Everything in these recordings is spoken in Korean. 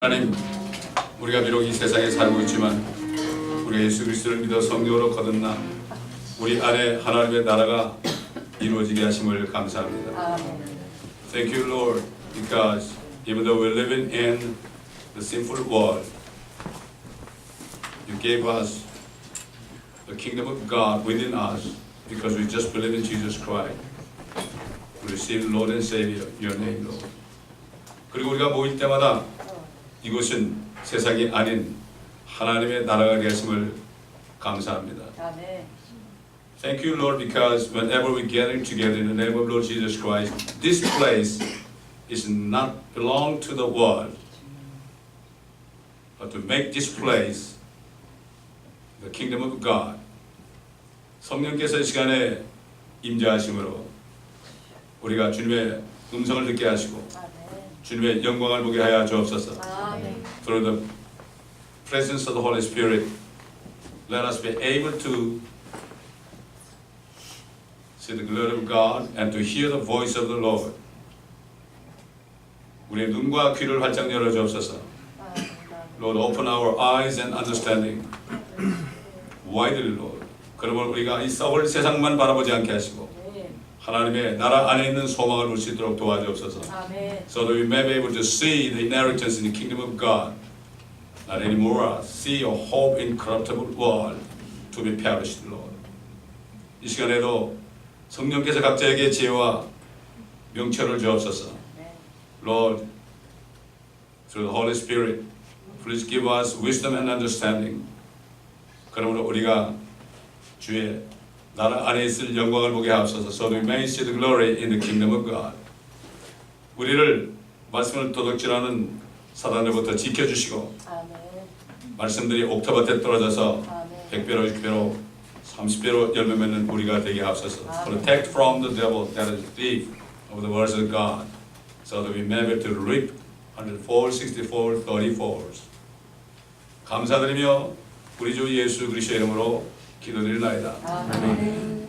하나님, 우리가 비록 이 세상에 살고 있지만 우리 예수 그리스도를 믿어 성령으로 거듭나 우리 안에 하나님의 나라가 이루어지게 하심을 감사합니다. Thank you, Lord, because even though we're living in the sinful world, you gave us the kingdom of God within us because we just believe in Jesus Christ. We receive Lord and Savior, your name, Lord. 그리고 우리가 모일 때마다 이곳은 세상이 아닌 하나님의 나라가 되었음을 감사합니다. Thank you, Lord, because whenever we gather together in the name of Lord Jesus Christ, this place is not belong to the world, but to make this place the kingdom of God. 성령께서 이 시간에 임재하심으로 우리가 주님의 음성을 듣게 하시고 주님의 영광을 보게 하여 주옵소서. Through the presence of the Holy Spirit, let us be able to see the glory of God and to hear the voice of the Lord. 우리의 눈과 귀를 활짝 열어 주옵소서. Lord, open our eyes and understanding widely, Lord. 그러면 우리가 이 썩을 세상만 바라보지 않게 하시고 하나님의 나라 안에 있는 소망을 볼 수 있도록 도와주옵소서. So that we may be able to see the inheritance in the kingdom of God, not anymore see a hope in corruptible world to be perished, Lord. 이 시간에도 성령께서 각자에게 지혜와 명철을 주옵소서. Lord, through the Holy Spirit, please give us wisdom and understanding. 그러므로 우리가 주의 나라 안에 있을 영광을 보게 하옵소서. So we may see the glory in the kingdom of God. 우리를 말씀을 도둑질하는 사단으로부터 지켜주시고 말씀들이 옥토밭에 떨어져서 100배로 6배로 30배로 열매 맺는 우리가 되게 하옵소서. Protect from the devil that is thief of the words of God, so that we may be able to reap 100fold, 60fold, 30fold. 감사드리며 우리 주 예수 그리스도의 이름으로 기도드리나이다. 아멘.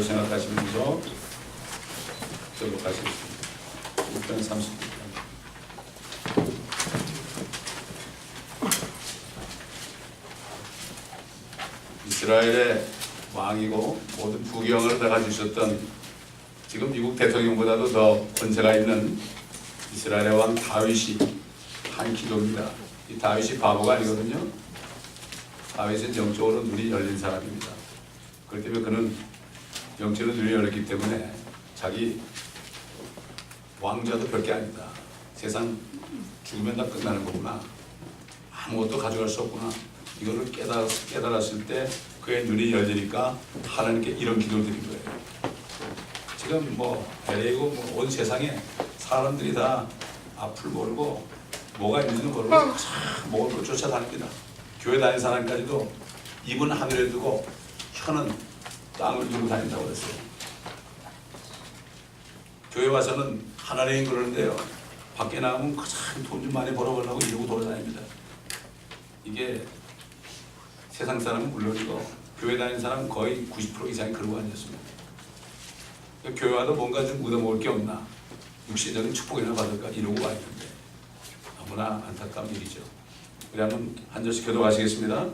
생각하시면서 기록하시겠습니다. 6편 30편. 이스라엘의 왕이고 모든 부경을 다 가지셨던, 지금 미국 대통령보다도 더 권세가 있는 이스라엘의 왕 다윗이 한 기도입니다. 이 다윗이 바보가 아니거든요. 다윗은 영적으로 눈이 열린 사람입니다. 그렇기 때문에 그는 영적으로 눈이 열렸기 때문에 자기 왕자도 별게 아니다. 세상 죽으면 다 끝나는 거구나. 아무것도 가져갈 수 없구나. 이거를 깨달았을 때 그의 눈이 열리니까 하나님께 이런 기도를 드린 거예요. 지금 뭐 LA고 온 세상에 사람들이 다 앞을 모르고 뭐가 있는지는 모르고 먹을 걸 쫓아다닙니다. 교회 다니는 사람까지도 입은 하늘에 두고 혀는 땅을 두고 다닌다고 그랬어요. 교회 와서는 하나님 그러는데요, 밖에 나가면 가장 돈 좀 많이 벌어보려고 이러고 돌아다닙니다. 이게 세상 사람은 물론이고 교회 다니는 사람은 거의 90% 이상이 그러고 앉았습니다. 교회 와도 뭔가 좀 묻어먹을 게 없나, 육신적인 축복이나 받을까 이러고 와 있는데 너무나 안타까운 일이죠. 우리 한 절씩 기도하시겠습니다.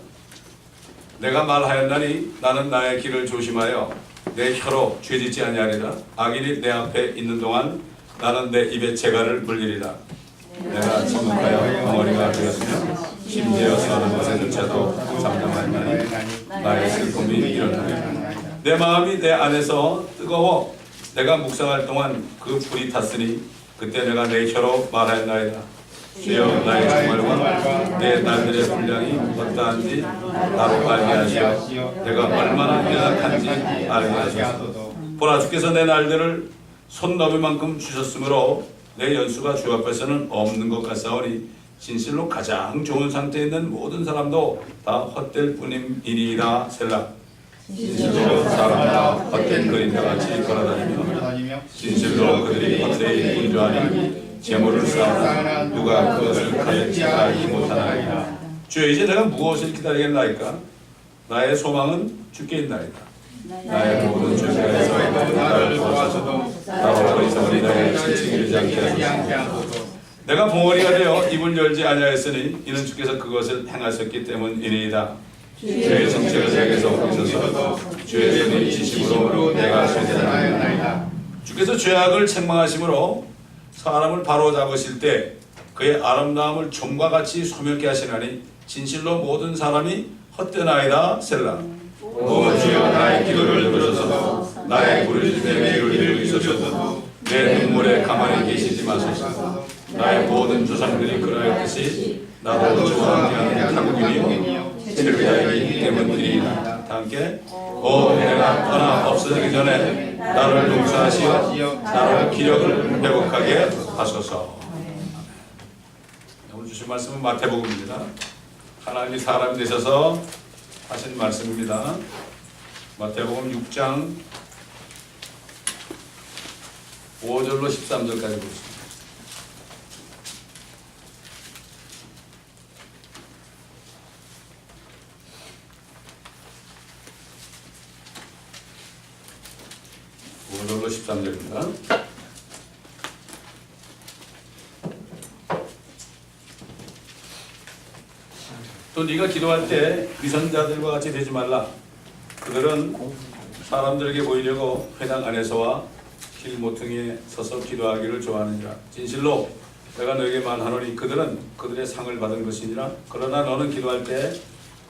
내가 말하였나니 나는 나의 길을 조심하여 내 혀로 죄짓지 아니하리라. 악인이 내 앞에 있는 동안 나는 내 입에 재갈을 물리리라. 내가 침묵하여 덩어리가 되었으며 심지어 서는 것에조차도 잠잠하였나니 나의 슬픔이 일어나리라. 내 마음이 내 안에서 뜨거워 내가 묵상할 동안 그 불이 탔으니 그때 내가 내 혀로 말하였나이다. 주여 나의 종말과 내 날들의 분량이 어떠한지 나로 알게 하시어 내가 얼마나 연약한지 알게 하소서. 보라, 주께서 내 날들을 손너비만큼 주셨으므로 내 연수가 주 앞에서는 없는 것 같사오니 진실로 가장 좋은 상태에 있는 모든 사람도 다 헛될 뿐이니이다. 셀라. 진실로 사람마다 헛된 그림자 같이 걸어다니며 진실로 그들이 헛되이 분주하니 재물을 쌓으나 누가 그것을 가졌지 알지 못하나이다. 주여, 이제 내가 무엇을 기다리겠나이까? 나의 소망은 주께 있나이다. 나의 모든 죄에서 나를 도와서도 나로 어리석은 이들의 질책이 이르지 않게 하소서. 내가 봉어리가 되어 입을 열지 아니하였으니 이는 주께서 그것을 행하셨기 때문이니이다. 주의 정책을 내게서 오셔서 주의 손이 지심으로 내가 쇠퇴하였나이다. 주께서 죄악을 책망하심으로 사람을 바로잡으실 때 그의 아름다움을 좀과 같이 소멸케 하시나니 진실로 모든 사람이 헛되나이다. 셀라. 오 주여, 나의 기도를 들으소서. 나의 부르짖음의 귀를 들으소서. 내 눈물에 가만히 계시지 마소서. 나의 모든 조상들이 그러하였듯이 나도 주와 함께하는 타국이며 셀비아이기 때문이니이다. 함께 오 내가 떠나 없어지기 전에 나를 용서하시어 나를 기력을 회복하게 하소서. 오늘 주신 말씀은 마태복음입니다. 하나님이 사람이 되셔서 하신 말씀입니다. 마태복음 6장 5절로 13절까지 보겠습니다. 오절로 13절입니다. 또 네가 기도할 때 위선자들과 같이 되지 말라. 그들은 사람들에게 보이려고 회당 안에서와 길 모퉁이에 서서 기도하기를 좋아하느니라. 진실로 내가 너에게 말하노니 그들은 그들의 상을 받은 것이니라. 그러나 너는 기도할 때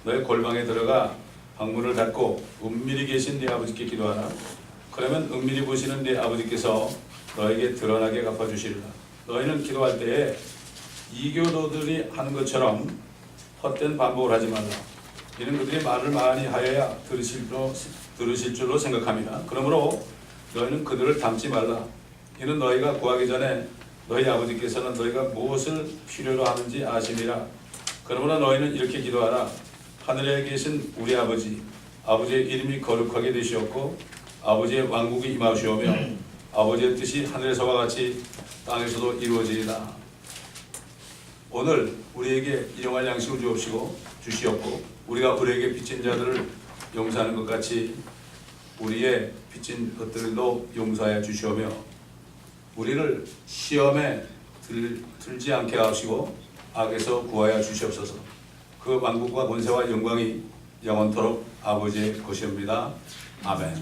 너의 골방에 들어가 방문을 닫고 은밀히 계신 네 아버지께 기도하라. 그러면 은밀히 보시는 네 아버지께서 너에게 드러나게 갚아주시리라. 너희는 기도할 때에 이교도들이 하는 것처럼 헛된 반복을 하지 말라. 이는 그들이 말을 많이 하여야 들으실 줄로 생각합니다. 그러므로 너희는 그들을 닮지 말라. 이는 너희가 구하기 전에 너희 아버지께서는 너희가 무엇을 필요로 하는지 아심이라. 그러므로 너희는 이렇게 기도하라. 하늘에 계신 우리 아버지, 아버지의 이름이 거룩하게 되시옵고 아버지의 왕국이 임하시오며 아버지의 뜻이 하늘에서와 같이 땅에서도 이루어지리라. 오늘 우리에게 일용할 양식을 주옵시고 주시옵고 우리가 우리에게 빚진 자들을 용서하는 것 같이 우리의 빚진 것들도 용서하여 주시오며 우리를 시험에 들지 않게 하시고 악에서 구하여 주시옵소서. 그 왕국과 권세와 영광이 영원토록 아버지의 것이옵니다. 아멘.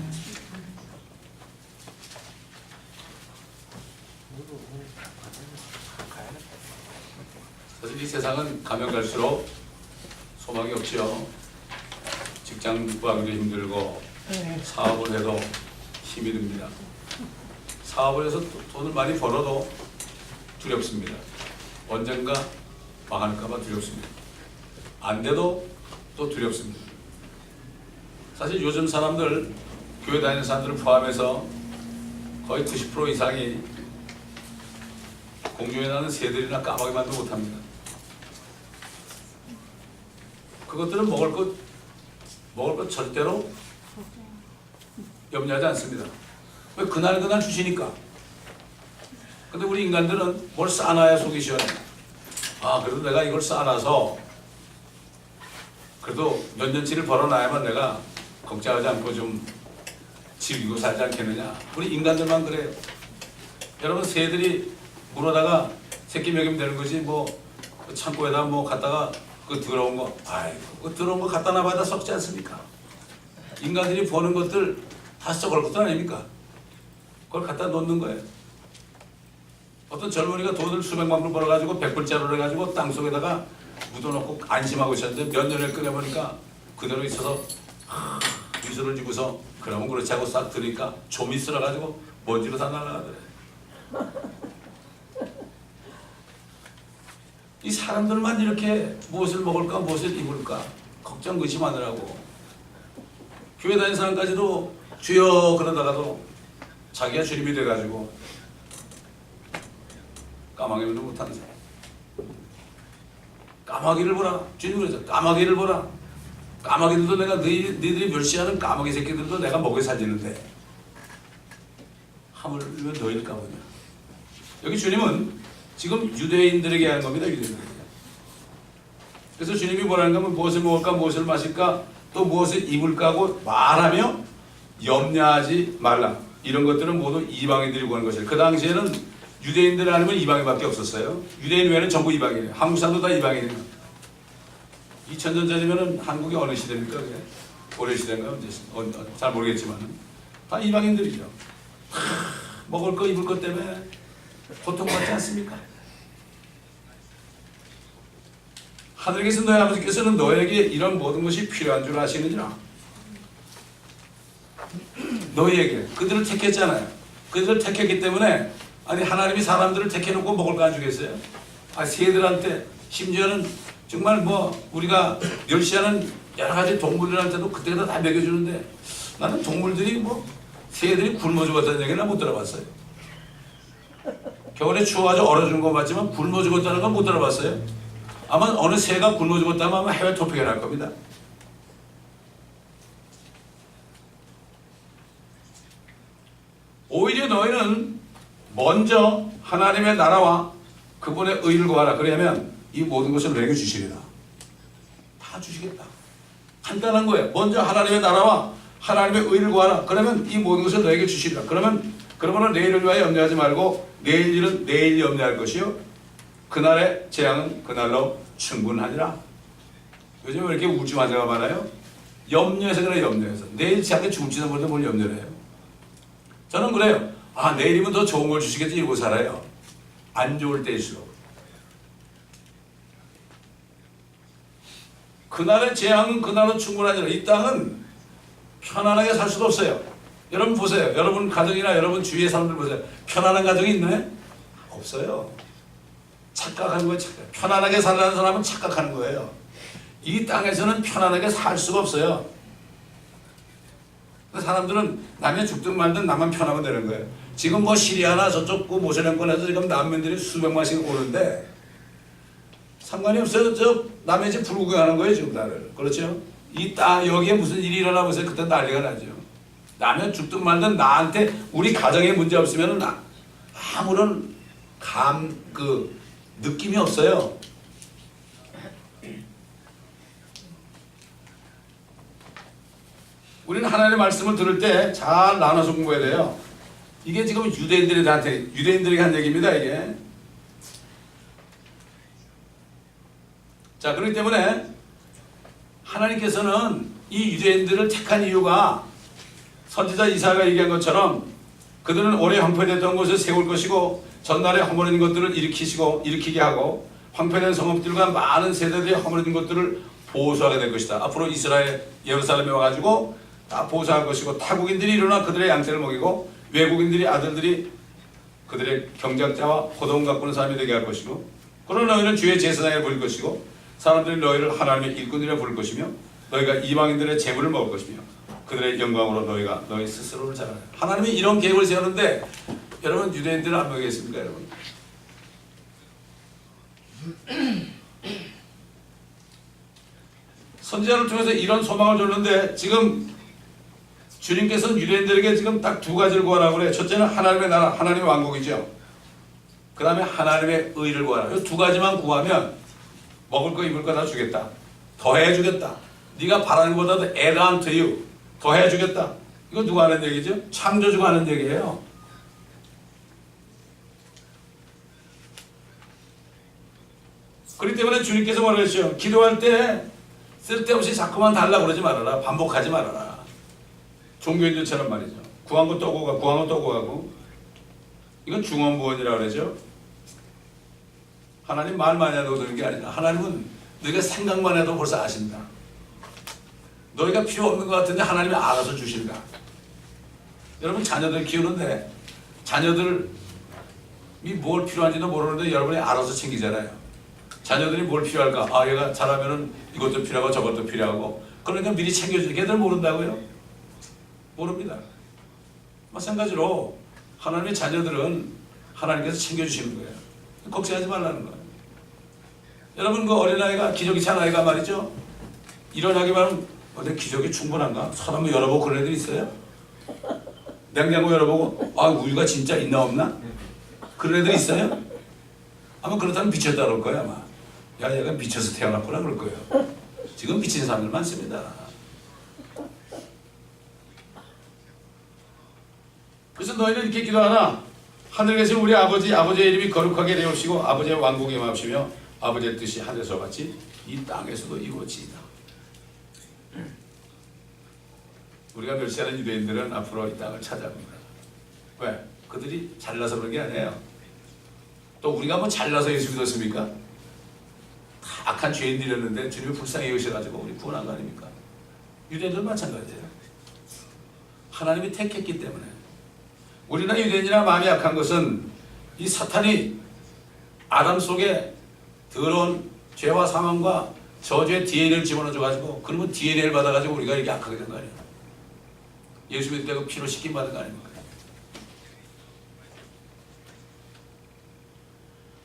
사실 이 세상은 가면 갈수록 소망이 없지요. 직장 구하기도 힘들고 사업을 해도 힘이 듭니다. 사업을 해서 돈을 많이 벌어도 두렵습니다. 언젠가 망할까봐 두렵습니다. 안 돼도 또 두렵습니다. 사실 요즘 사람들, 교회 다니는 사람들을 포함해서 거의 90% 이상이 공중에 나는 새들이나 까마귀만도 못합니다. 그것들은 먹을 것 절대로 염려하지 않습니다. 왜 그날 주시니까. 근데 우리 인간들은 뭘 쌓아놔야 속이 시원해. 아, 그래도 내가 이걸 쌓아놔서 그래도 몇 년치를 벌어놔야만 내가 걱정하지 않고 좀 즐기고 살지 않겠느냐. 우리 인간들만 그래요. 여러분, 새들이 물어다가 새끼 먹이면 되는 거지 뭐 창고에다 뭐 갖다가 그 더러운 거, 아이고 그 더러운 거 갖다 놔봐야 다 썩지 않습니까? 인간들이 버는 것들 다 썩을 것도 아닙니까? 그걸 갖다 놓는 거예요. 어떤 젊은이가 돈을 수백만 불 벌어가지고 100불짜리를 해가지고 땅속에다가 묻어놓고 안심하고 있었는데 몇 년을 끓여보니까 그대로 있어서 미소를 지고서 그러면 그렇지 하고 싹 들으니까 좀이 쓸어가지고 먼지로 다 날아가더래. 이 사람들만 이렇게 무엇을 먹을까 무엇을 입을까 걱정 의심하느라고 교회 다니는 사람까지도 주여 그러다가도 자기가 주님이 돼가지고 까마귀는 못하는 사람. 까마귀를 보라. 주님 그러죠. 까마귀를 보라. 까마귀들도 내가 너희들이 멸시하는 까마귀 새끼들도 내가 먹여 살리는데 하물며 너희일까 보냐. 여기 주님은 지금 유대인들에게 하는 겁니다. 유대인들에게. 그래서 주님이 뭐라는 거면 무엇을 먹을까 무엇을 마실까 또 무엇을 입을까 하고 말하며 염려하지 말라. 이런 것들은 모두 이방인들이 구하는 것이에요. 그 당시에는 유대인들 아니면 이방인밖에 없었어요. 유대인 외에는 전부 이방인이에요. 한국 사람도 다 이방인이에요. 2000년 전이면 한국이 어느 시대입니까? 그게? 고려 시대인가? 언제? 잘 모르겠지만 다 이방인들이죠. 먹을 거 입을 것 때문에 고통받지 않습니까? 하늘에서 너희 아버지께서는 너에게 이런 모든 것이 필요한 줄 아시느니라. 너희에게 그들을 택했잖아요. 그들을 택했기 때문에 아니 하나님이 사람들을 택해놓고 먹을 거 안 주겠어요? 아, 새들한테 심지어는 정말 뭐 우리가 멸시하는 여러 가지 동물들한테도 그때그때 다 먹여주는데 나는 동물들이 뭐 새들이 굶어 죽었다는 얘기는 못 들어봤어요. 겨울에 추워가지고 얼어 죽은 거 봤지만 굶어 죽었다는 건 못 들어봤어요. 아마 어느 새가 굶어 죽었다면 아마 해외 토픽에 날 겁니다. 오히려 너희는 먼저 하나님의 나라와 그분의 의를 구하라. 그러면 이 모든 것을 내게 주시리라. 다 주시겠다. 간단한 거예요. 먼저 하나님의 나라와 하나님의 의를 구하라. 그러면 이 모든 것을 너에게 주시리라. 그러면 내일을 위하여 염려하지 말고 내일 일은 내일 염려할 것이요 그날의 재앙은 그날로 충분하니라. 요즘 왜 이렇게 우울증 환자가 많아요? 염려해서 그래. 염려해서 내일 자기 죽을지도 모르는데 뭘 염려를 해요? 저는 그래요. 아, 내일이면 더 좋은 걸 주시겠지 이러고 살아요. 안 좋을 때일수록. 그날의 재앙은 그날로 충분하니라. 이 땅은 편안하게 살 수도 없어요. 여러분 보세요. 여러분 가정이나 여러분 주위의 사람들 보세요. 편안한 가정이 있나요? 없어요. 착각하는 거예요. 착각. 편안하게 살라는 사람은 착각하는 거예요. 이 땅에서는 편안하게 살 수가 없어요. 사람들은 남이 죽든 말든 나만 편하면 되는 거예요. 지금 뭐 시리아나 저쪽 그 모슬렘권에서 지금 난민들이 수백만씩 오는데 상관이 없어요. 저 남의 집 불구경하는 거예요 지금 나를. 그렇죠? 이 땅 여기에 무슨 일이 일어나 보세요. 그때 난리가 나죠. 남이 죽든 말든 나한테 우리 가정에 문제 없으면 아무런 느낌이 없어요. 우리는 하나님의 말씀을 들을 때 잘 나눠서 공부해야 돼요. 이게 지금 유대인들에게 한 얘기입니다. 이게. 자, 그렇기 때문에 하나님께서는 이 유대인들을 택한 이유가 선지자 이사야가 얘기한 것처럼 그들은 오래 황폐됐던 곳을 세울 것이고 전날에 허물어진 것들을 일으키게 하고 황폐된 성읍들과 많은 세대들이 허물어진 것들을 보수하게 될 것이다. 앞으로 이스라엘 예루살렘에 와가지고 다 보수할 것이고 타국인들이 일어나 그들의 양떼를 먹이고 외국인들이 아들들이 그들의 경작자와 포도원 가꾸는 사람이 되게 할 것이고 그러나 너희는 주의 제사장이라 부를 것이고 사람들이 너희를 하나님의 일꾼이라 부를 것이며 너희가 이방인들의 재물을 먹을 것이며 그들의 영광으로 너희가 너희 스스로를 자랑하라. 하나님이 이런 계획을 세우는데 여러분 유대인들은 안 먹이겠습니까 여러분? 선지자를 통해서 이런 소망을 줬는데 지금 주님께서는 유대인들에게 지금 딱 두 가지를 구하라고 그래요. 첫째는 하나님의 나라, 하나님의 왕국이죠. 그 다음에 하나님의 의를 구하라. 이 두 가지만 구하면 먹을 거 입을 거 다 주겠다. 더해 주겠다. 네가 바라는 것보다도 add on to you. 더해 주겠다. 이거 누가 하는 얘기죠? 창조주가 하는 얘기예요. 그렇기 때문에 주님께서 뭐라고 했죠? 기도할 때 쓸데없이 자꾸만 달라고 그러지 말아라. 반복하지 말아라. 종교인들처럼 말이죠. 구한 거 또 구하고 구한 거 또 구하고 이건 중언부언이라고 그러죠. 하나님 말 많이 하다고 그러는 게 아니라 하나님은 너희가 생각만 해도 벌써 아신다. 너희가 필요 없는 것 같은데 하나님이 알아서 주신다. 여러분 자녀들 키우는데 자녀들이 뭘 필요한지도 모르는데 여러분이 알아서 챙기잖아요. 자녀들이 뭘 필요할까? 아 얘가 자라면은 이것도 필요하고 저것도 필요하고 그러니까 미리 챙겨주지. 걔들 모른다고요? 모릅니다. 마찬가지로 하나님의 자녀들은 하나님께서 챙겨주시는 거예요. 걱정하지 말라는 거예요. 여러분 그 어린아이가 기저귀 찬 아이가 말이죠. 일어나기만 하면 내 기저귀 충분한가? 손 한번 열어보고 그런 애들 있어요? 냉장고 열어보고 아 우유가 진짜 있나 없나? 그런 애들 있어요? 아마 그렇다면 미쳤다 그럴 거야 아마. 야 얘가 미쳐서 태어났구나 그럴 거예요. 지금 미친 사람들 많습니다. 그래서 너희는 이렇게 기도하라. 하늘에 계신 우리 아버지의 이름이 거룩하게 되옵시고 아버지의 왕국이 임하옵시며 아버지의 뜻이 하늘에서 같이 이 땅에서도 이루어지이다. 우리가 멸시하는 유대인들은 앞으로 이 땅을 차지합니다. 왜? 그들이 잘나서 그런 게 아니에요. 또 우리가 뭐 잘나서 예수 믿었습니까? 다 악한 죄인들이었는데 주님이 불쌍히 여기셔가지고 우리 구원한 거 아닙니까? 유대인들은 마찬가지예요. 하나님이 택했기 때문에. 우리나 유대인이나 마음이 약한 것은 이 사탄이 아담 속에 더러운 죄와 사망과 저주의 DNA를 집어넣어가지고 그러면 DNA를 받아가지고 우리가 이렇게 약하게 된 거 아니에요. 예수 믿을 때 그 피로 씻김 받은 거 아닙니까?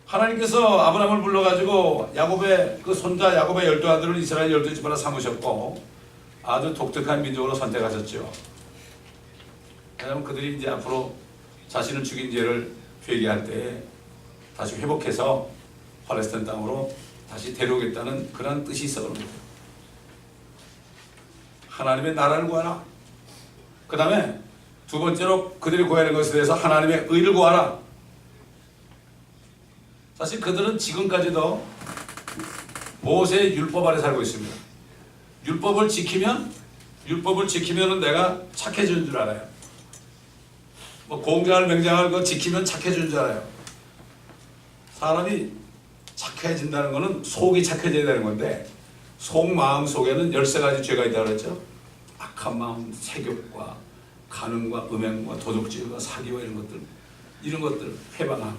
하나님께서 아브라함을 불러가지고 야곱의 그 손자 야곱의 12아들을 이스라엘 12지파로 삼으셨고 아주 독특한 민족으로 선택하셨죠. 왜냐하면 그들이 이제 앞으로 자신을 죽인 죄를 회개할 때 다시 회복해서 팔레스타인 땅으로 다시 데려오겠다는 그런 뜻이 있어 그런 거예요. 하나님의 나라를 구하라. 그 다음에 두 번째로 그들이 구해야 하는 것에 대해서 하나님의 의를 구하라. 사실 그들은 지금까지도 모세의 율법 아래 살고 있습니다. 율법을 지키면은 내가 착해지는 줄 알아요. 뭐 공장을 맹장을 그 지키면 착해지는 줄 알아요. 사람이 착해진다는 것은 속이 착해져야 되는 건데 속 마음 속에는 13가지 죄가 있다고 그랬죠. 악한 마음, 세욕과 간음과 음행과 도둑질과 사기와 이런 것들 회방함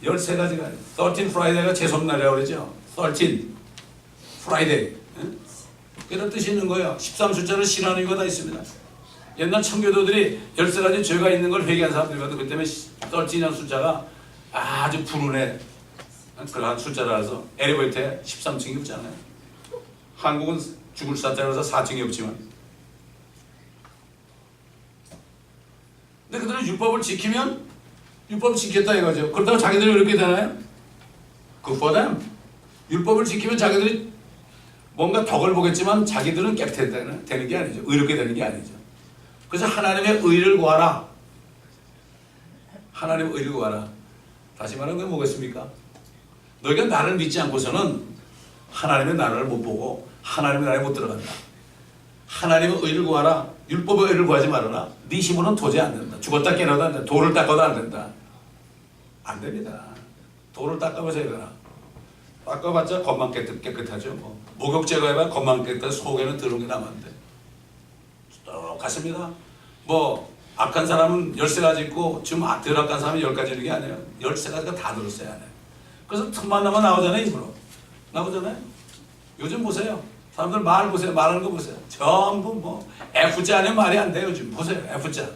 13가지가 13 프라이데이가 제솜날이라고 그러죠. 13 프라이데이 이런 뜻이 있는 거예요. 13 숫자를 신하는 이유가 다 있습니다. 옛날 청교도들이 13가지 죄가 있는 걸 회개한 사람들이거든. 그 때문에 13이라는 숫자가 아주 불운해 그러한 숫자라서 엘리베이터에 13층이 없잖아요. 한국은 죽을 숫자라서 4층이 없지만 근데 그들은 율법을 지키면 율법을 지켰다 이거죠. 그렇다고 자기들이 그렇게 되나요? Good for them. 율법을 지키면 자기들이 뭔가 덕을 보겠지만 자기들은 깨끗해 되는 게 아니죠. 의롭게 되는 게 아니죠. 그래서 하나님의 의를 구하라. 하나님의 의를 구하라. 다시 말하면 그게 뭐겠습니까? 너희가 나를 믿지 않고서는 하나님의 나라를 못 보고 하나님의 나라에 못 들어간다. 하나님의 의를 구하라. 율법의 의를 구하지 말아라. 네 힘으로는 도저히 안 된다. 죽었다 깨어나도 안 된다. 돌을 닦아도 안 된다. 안 됩니다. 돌을 닦아보세요. 되나? 닦아봤자 겉만 깨끗하죠. 목욕 제거해봐 겉만 깨끗해. 속에는 더러운 게 남았는데 똑같습니다. 악한 사람은 13가지 있고 지금 덜 악한 사람은 10가지 있는 게 아니에요. 13가지가 다 들었어요 안에. 그래서 틈만 나면 나오잖아요. 입으로 나오잖아요. 요즘 보세요. 사람들 말 보세요. 말하는 거 보세요. 전부 F자 아니면 말이 안 돼요. 요즘 보세요. F자.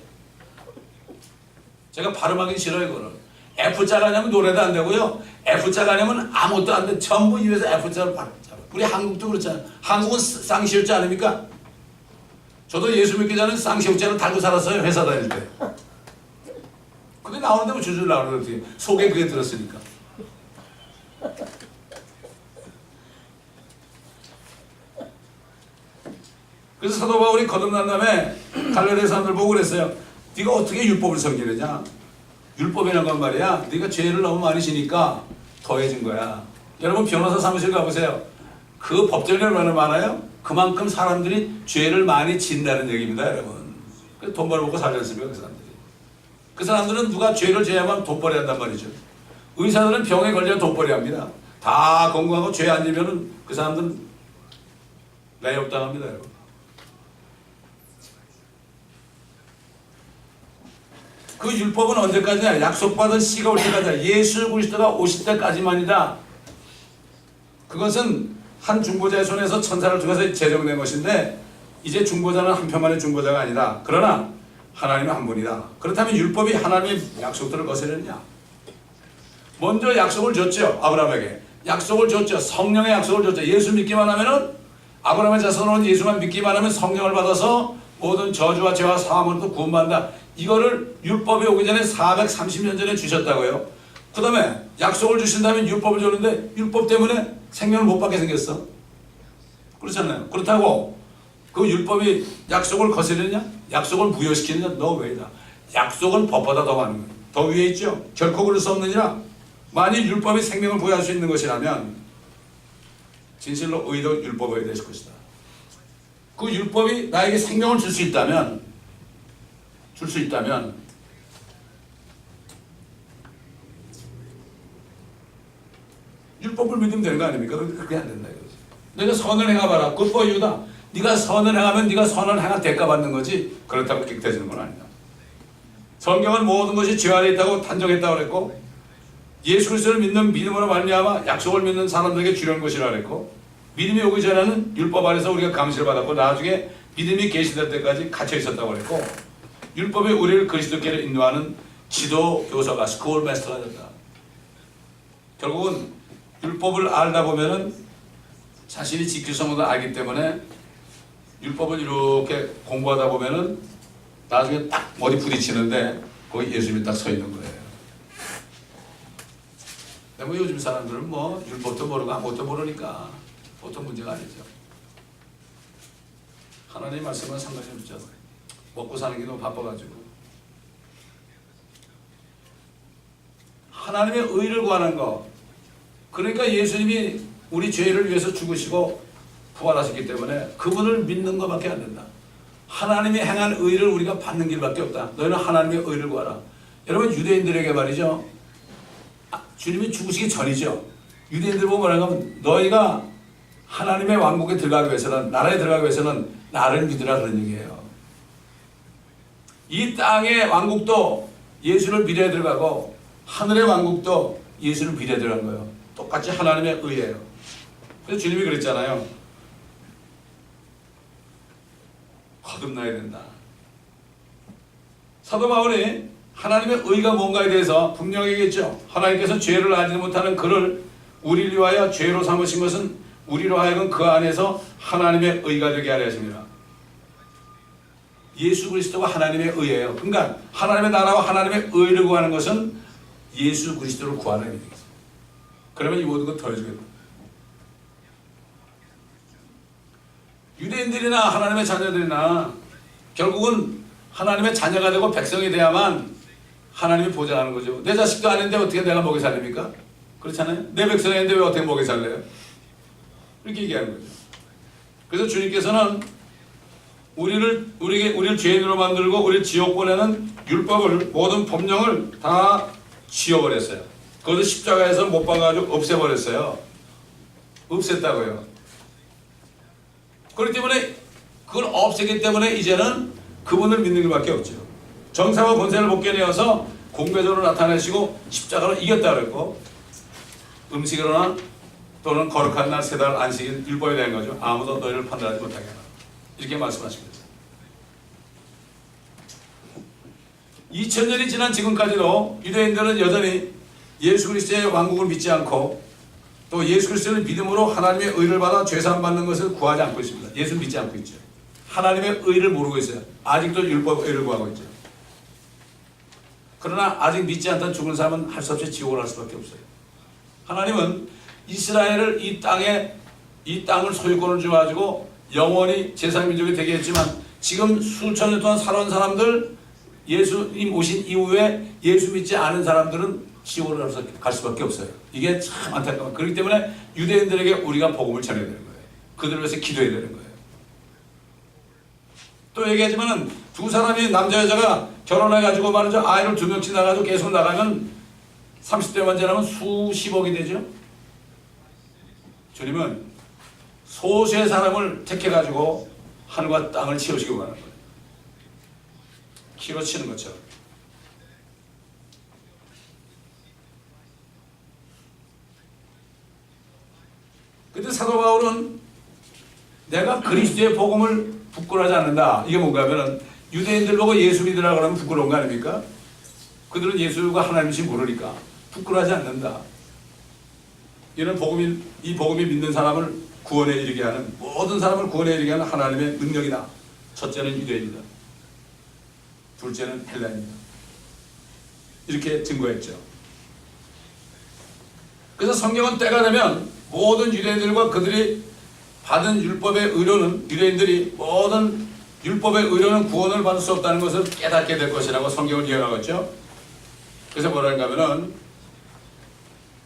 제가 발음하기 싫어요. 그거를. F자가 아니면 노래도 안 되고요. F자가 아니면 아무것도 안 돼. 전부 입에서 F자를 박자. 우리 한국도 그렇잖아요. 한국은 쌍시옷자 아닙니까? 저도 예수 믿기 전에 쌍시옷자를 달고 살았어요. 회사 다닐 때. 그게 나오는데 줄줄 나오는 거지. 속에 그게 들었으니까. 그래서 사도 바울이 거듭난 다음에 갈라디아 사람들 보고 그랬어요. 네가 어떻게 율법을 섬기느냐? 율법이라는 건 말이야. 네가 죄를 너무 많이 지니까 더해진 거야. 여러분 변호사 사무실 가보세요. 그 법정이 얼마나 많아요? 그만큼 사람들이 죄를 많이 진다는 얘기입니다. 여러분. 돈 벌어먹고 살지 않습니까? 그 사람들이. 그 사람들은 누가 죄를 지으면 돈벌이 한단 말이죠. 의사들은 병에 걸려 돈벌이 합니다. 다 건강하고 죄 안 지면은 그 사람들은 레이업당합니다. 여러분. 그 율법은 언제까지냐? 약속받은 시가 올 때까지야. 예수 그리스도가 오실 때까지만이다. 그것은 한 중보자의 손에서 천사를 통해서 제정된 것인데 이제 중보자는 한 편만의 중보자가 아니다. 그러나 하나님은 한 분이다. 그렇다면 율법이 하나님의 약속들을 거스르느냐? 먼저 약속을 줬죠. 아브라함에게. 약속을 줬죠. 성령의 약속을 줬죠. 예수 믿기만 하면은 아브라함의 자손으로 예수만 믿기만 하면 성령을 받아서 모든 저주와 죄와 사함을 또 구원받는다. 이거를 율법이 오기 전에 430년 전에 주셨다고요. 그 다음에 약속을 주신다면 율법을 줬는데 율법 때문에 생명을 못 받게 생겼어. 그렇잖아요. 그렇다고 그 율법이 약속을 거스르느냐? 약속을 무효시키느냐? 너 왜이다. 약속은 법보다 더 많은 거예요. 더 위에 있죠. 결코 그럴 수 없느니라. 만일 율법이 생명을 부여할 수 있는 것이라면 진실로 의도 율법이 되실 것이다. 그 율법이 나에게 생명을 줄 수 있다면 율법을 믿으면 되는 거 아닙니까? 그렇게 안 된다 이거지. 내가 선을 행해봐라. good for you다. 네가 선을 행하면 네가 선을 행한 대가 받는 거지. 그렇다고 깨끗해지는 건 아니다. 성경은 모든 것이 죄 안에 있다고 단정했다고 그랬고 예수 그리스도를 믿는 믿음으로 말미암아 약속을 믿는 사람들에게 주려는 것이라 그랬고 믿음이 오기 전에는 율법 아래서 우리가 감시를 받았고 나중에 믿음이 계시될 때까지 갇혀 있었다고 그랬고 율법이 우리를 그리스도께로 인도하는 지도 교사가 스쿨 마스터가 된다. 결국은 율법을 알다 보면은 자신이 지킬 수 없는 걸 알기 때문에 율법을 이렇게 공부하다 보면은 나중에 딱 어디 부딪히는데 거기 예수님이 딱 서 있는 거예요. 근데 요즘 사람들은 율법도 모르고 아무것도 모르니까 보통 문제가 아니죠. 하나님 말씀은 상관이 없죠. 먹고 사는 게 너무 바빠가지고. 하나님의 의를 구하는 거. 그러니까 예수님이 우리 죄를 위해서 죽으시고 부활하셨기 때문에 그분을 믿는 것밖에 안 된다. 하나님이 행한 의를 우리가 받는 길밖에 없다. 너희는 하나님의 의를 구하라. 여러분 유대인들에게 말이죠. 주님이 죽으시기 전이죠. 유대인들 보면 뭐라고 하면 너희가 하나님의 왕국에 들어가기 위해서는 나라에 들어가기 위해서는 나를 믿으라 그런 얘기예요. 이 땅의 왕국도 예수를 믿어야 들어가고 하늘의 왕국도 예수를 믿어야 들어가는 거예요. 똑같이 하나님의 의예요. 그래서 주님이 그랬잖아요. 거듭나야 된다. 사도 바울이 하나님의 의가 뭔가에 대해서 분명히 얘기했죠. 하나님께서 죄를 알지 못하는 그를 우리를 위하여 죄로 삼으신 것은 우리로 하여금 그 안에서 하나님의 의가 되게 하려 하십니다. 예수 그리스도가 하나님의 의예요. 그러니까 하나님의 나라와 하나님의 의를 구하는 것은 예수 그리스도를 구하는 일이겠어요. 그러면 이 모든 것 더해주겠다. 유대인들이나 하나님의 자녀들이나 결국은 하나님의 자녀가 되고 백성이 돼야만 하나님이 보장하는 거죠. 내 자식도 아닌데 어떻게 내가 먹여 살립니까? 그렇잖아요. 내 백성이 아닌데 왜 어떻게 먹여 살래요? 이렇게 얘기하는 거죠. 그래서 주님께서는 우리를 죄인으로 만들고 우리를 지옥 보내는 율법을, 모든 법령을 다 지워버렸어요. 그것을 십자가에서 못 박아가지고 없애버렸어요. 없앴다고요. 그렇기 때문에 그걸 없애기 때문에 이제는 그분을 믿는 것밖에 없죠. 정사와 권세를 벗겨내어서 공개적으로 나타내시고 십자가로 이겼다 그랬고, 음식으로나 또는 거룩한 날 세 달 안식일 율법이 된 거죠. 아무도 너희를 판단하지 못하게 하라. 이렇게 말씀하십니다. 2000년이 지난 지금까지도 유대인들은 여전히 예수 그리스도의 왕국을 믿지 않고 또 예수 그리스도를 믿음으로 하나님의 의를 받아 죄사함 받는 것을 구하지 않고 있습니다. 예수를 믿지 않고 있죠. 하나님의 의를 모르고 있어요. 아직도 율법 의를 구하고 있죠. 그러나 아직 믿지 않던 죽은 사람은 할 수 없이 지옥을 할 수밖에 없어요. 하나님은 이스라엘을 이 땅을 소유권을 주어가지고 영원히 제3의 민족이 되게 했지만 지금 수천 년 동안 살아온 사람들, 예수님 오신 이후에 예수 믿지 않은 사람들은 지옥으로 갈 수밖에 없어요. 이게 참 안타까워요. 그렇기 때문에 유대인들에게 우리가 복음을 전해야 되는 거예요. 그들을 위해서 기도해야 되는 거예요. 또 얘기하지만 두 사람이 남자 여자가 결혼해가지고 말이죠. 아이를 2명씩 낳아가지고 계속 나가면 30대만 지나면 수십억이 되죠. 주님은 소수의 사람을 택해가지고 하늘과 땅을 치우시고 가는 거예요. 키로 치는 것처럼. 근데 사도 바울은 내가 그리스도의 복음을 부끄러워하지 않는다. 이게 뭔가 하면은 유대인들 보고 예수 믿으라 그러면 부끄러운 거 아닙니까? 그들은 예수가 하나님이신 모르니까 부끄러워하지 않는다. 이는 이 복음이 믿는 사람을 구원에 이르게 하는, 모든 사람을 구원에 이르게 하는 하나님의 능력이다. 첫째는 유대인이다. 둘째는 헬라인이다. 이렇게 증거했죠. 그래서 성경은 때가 되면 모든 유대인들과 그들이 받은 율법의 의료는, 유대인들이 모든 율법의 의료는 구원을 받을 수 없다는 것을 깨닫게 될 것이라고 성경을 예언하고 있죠. 그래서 뭐라는가 하면은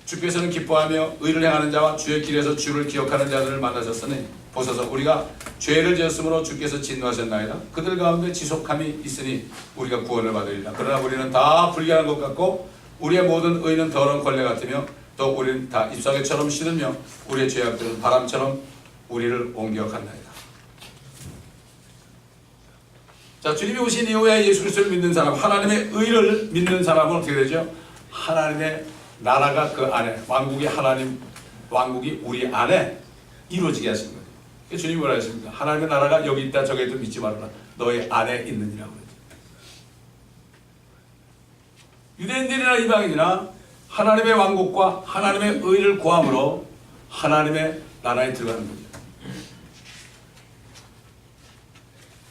주께서는 기뻐하며 의를 행하는 자와 주의 길에서 주를 기억하는 자들을 만나셨으니 보소서 우리가 죄를 지었으므로 주께서 진노하셨나이다. 그들 가운데 지속함이 있으니 우리가 구원을 받으리라. 그러나 우리는 다 불결한 것 같고 우리의 모든 의는 더러운 걸레 같으며 또 우리는 다 잎사귀처럼 시들며 우리의 죄악들은 바람처럼 우리를 옮겨갔나이다. 자, 주님이 오신 이후에 예수 그리스도를 믿는 사람, 하나님의 의를 믿는 사람은 어떻게 되죠? 하나님의 나라가 그 안에, 왕국이 우리 안에 이루어지게 하신 거예요. 주님이 뭐라 하십니까? 하나님의 나라가 여기 있다 저기 있다 믿지 말아라. 너의 안에 있느니라고 그러죠. 유대인들이나 이방인이나 하나님의 왕국과 하나님의 의를 구함으로 하나님의 나라에 들어가는 거죠.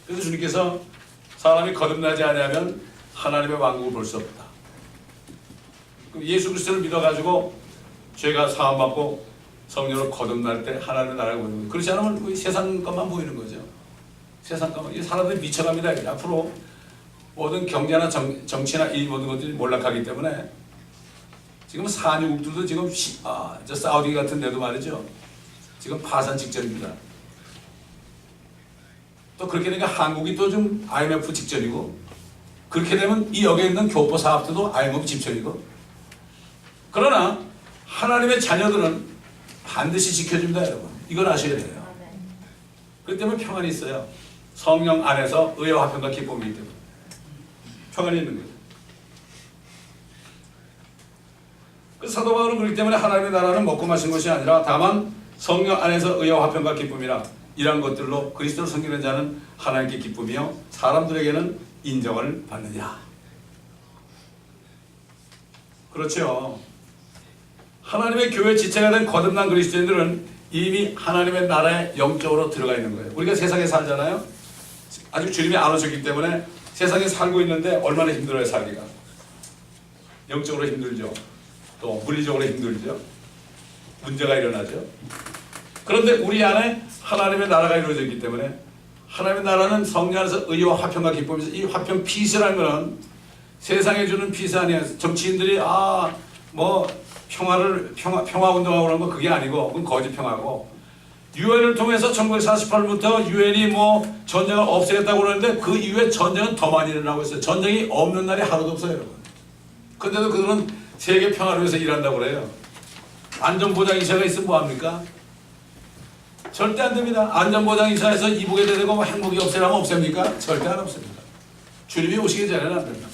그래서 주님께서 사람이 거듭나지 않으면 하나님의 왕국을 볼 수 없다. 예수 그리스도를 믿어가지고 죄가 사함받고 성령으로 거듭날 때 하나님의 나라가 보이는 거예요. 그렇지 않으면 세상 것만 보이는 거죠. 세상 것만. 사람들이 미쳐갑니다. 앞으로 모든 경제나 정치나 이 모든 것들이 몰락하기 때문에 지금 산유국들도 지금 저 사우디 같은 데도 말이죠. 지금 파산 직전입니다. 또 그렇게 되니까 한국이 또 좀 IMF 직전이고 그렇게 되면 이 여기에 있는 교포 사업들도 IMF 직전이고 그러나 하나님의 자녀들은 반드시 지켜줍니다, 여러분. 이걸 아셔야 돼요. 그렇기 때문에 평안이 있어요. 성령 안에서 의와 화평과 기쁨이기 때문에 평안이 있는 거죠. 그 사도 바울은 그렇기 때문에 하나님의 나라는 먹고 마신 것이 아니라 다만 성령 안에서 의와 화평과 기쁨이라 이러한 것들로 그리스도를 섬기는 자는 하나님께 기쁨이요 사람들에게는 인정을 받느니라. 그렇죠. 하나님의 교회 지체가 된 거듭난 그리스도인들은 이미 하나님의 나라에 영적으로 들어가 있는 거예요. 우리가 세상에 살잖아요. 아직 주님이 안 오셨기 때문에 세상에 살고 있는데 얼마나 힘들어요, 살기가. 영적으로 힘들죠. 또 물리적으로 힘들죠. 문제가 일어나죠. 그런데 우리 안에 하나님의 나라가 이루어져 있기 때문에 하나님의 나라는 성령 안에서 의와 화평과 기쁨이면서 이 화평 피스라는 것은 세상에 주는 피스 아니야. 정치인들이 뭐 평화 운동하고 그런 거 그게 아니고 그건 거짓 평화고 유엔을 통해서 1948년부터 유엔이 뭐 전쟁을 없애겠다고 그러는데 그 이후에 전쟁은 더 많이 일어나고 있어요. 전쟁이 없는 날이 하루도 없어요, 여러분. 근데도 그들은 세계 평화를 위해서 일한다고 그래요. 안전보장이사가 있으면 뭐합니까? 절대 안 됩니다. 안전보장이사에서 이북에 대고 뭐 핵무기 없애라면 없앱니까? 절대 안 없습니다. 주님이 오시기 전에는 안 됩니다.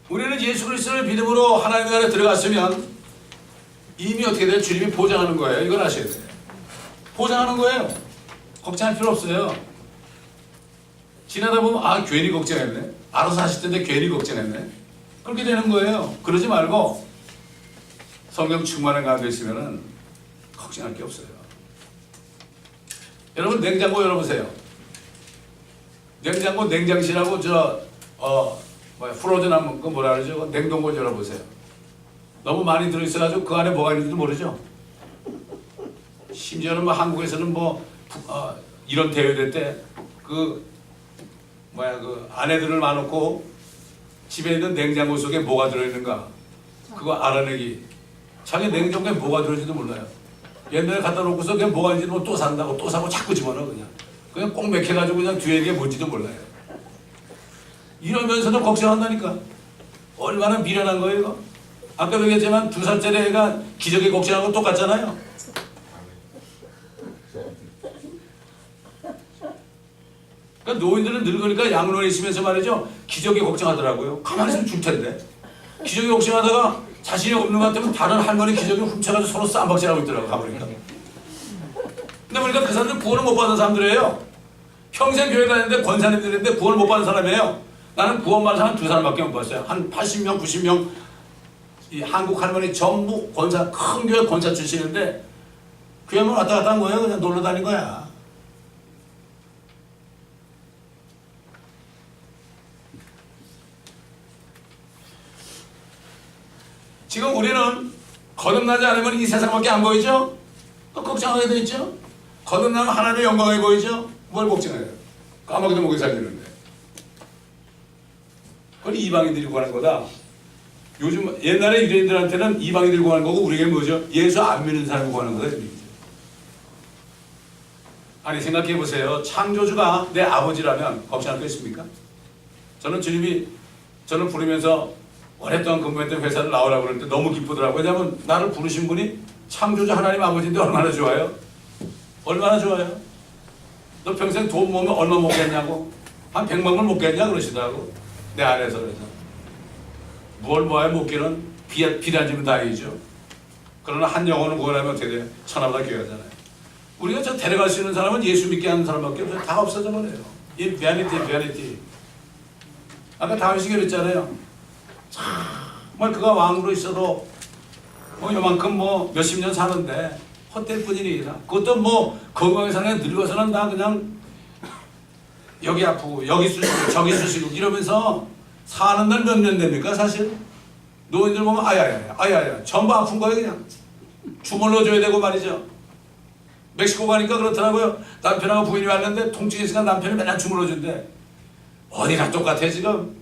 우리는 예수 그리스도를 믿음으로 하나님 나라에 들어갔으면 이미 어떻게 돼요? 주님이 보장하는 거예요. 이걸 아셔야 돼요. 보장하는 거예요. 걱정할 필요 없어요. 지나다 보면 괜히 걱정했네. 알아서 하실 텐데 괜히 걱정했네. 그렇게 되는 거예요. 그러지 말고 성령 충만한 가운데 있으면 걱정할 게 없어요. 여러분 냉장고 열어보세요. 냉장고 냉장실하고 프로즌한 거 뭐라 그러죠? 냉동고 열어보세요. 너무 많이 들어있어가지고 그 안에 뭐가 있는지도 모르죠. 심지어는 뭐 한국에서는 이런 대회될 때 그 아내들을 놔놓고 집에 있는 냉장고 속에 뭐가 들어있는가 그거 알아내기. 자기 냉장고에 뭐가 들어있는지도 몰라요. 옛날에 갖다 놓고서 그냥 뭐가 있는지 또 산다고 또 사고 자꾸 집어넣어 그냥 꼭 맥혀가지고 그냥 뒤에 이게 뭔지도 몰라요. 이러면서도 걱정한다니까. 얼마나 미련한 거예요 이거. 아까도 얘기했지만 2살짜리 애가 기저귀 걱정하고 똑같잖아요. 그러니까 노인들은 늙으니까 양로에 있으면서 말이죠. 기저귀 걱정하더라고요. 가만히 있으면 줄 텐데. 기저귀 걱정하다가 자신이 없는 것 같으면 다른 할머니 기저귀 훔쳐가지고 서로 쌈박질하고 있더라고 가보니까. 근데 보니까 그 사람들 구원을 못 받은 사람들이에요. 평생 교회 다녔는데 권사님들인데 구원을 못 받은 사람이에요. 나는 구원받은 사람 2사람밖에 못 봤어요. 한 80명, 90명 이 한국 할머니 전부 권사, 큰 교회 권사 출신인데 교회만 왔다 갔다 한 거예요. 그냥 놀러 다닌 거야. 지금 우리는 거듭나지 않으면 이 세상밖에 안 보이죠? 또 걱정하게 돼 있죠? 거듭나면 하나님의 영광이 보이죠? 뭘 걱정해요? 까마귀도 목에 살리는데. 그건 이방인들이 구하는 거다. 요즘 옛날에 유대인들한테는 이방인들이 구하는 거고 우리에게 뭐죠? 예수 안 믿는 사람이 구하는 거다. 아니 생각해 보세요. 창조주가 내 아버지라면 걱정할 거 있습니까? 저는 부르면서 오랫동안 근무했던 회사를 나오라고 그럴 때 너무 기쁘더라고요. 왜냐하면 나를 부르신 분이 창조주 하나님 아버지인데 얼마나 좋아요? 얼마나 좋아요? 너 평생 돈 모으면 얼마 먹겠냐고? 한 100만 원 먹겠냐? 그러시더라고. 내 안에서 그래서. 뭘 모아야 먹기는 비단지면 다행이죠. 그러나 한 영혼을 구원하면 어떻게 돼요? 천하보다 귀하잖아요. 우리가 저 데려갈 수 있는 사람은 예수 믿게 하는 사람밖에 없어요. 다 없어져 버려요. 이 베니티. 아까 다윗이 그랬잖아요. 정말 그가 왕으로 있어도 요만큼 몇십 년 사는데 헛될 뿐이니라. 그것도 건강에 사는 늙어서는 다 그냥 여기 아프고 여기 쑤시고 저기 쑤시고 이러면서 사는 날 몇 년 됩니까 사실? 노인들 보면 아야야 전부 아픈 거예요. 그냥 주물러 줘야 되고 말이죠. 멕시코 가니까 그렇더라고요. 남편하고 부인이 왔는데 통증이 있으니까 남편이 맨날 주물러 준대. 어디나 똑같아 지금.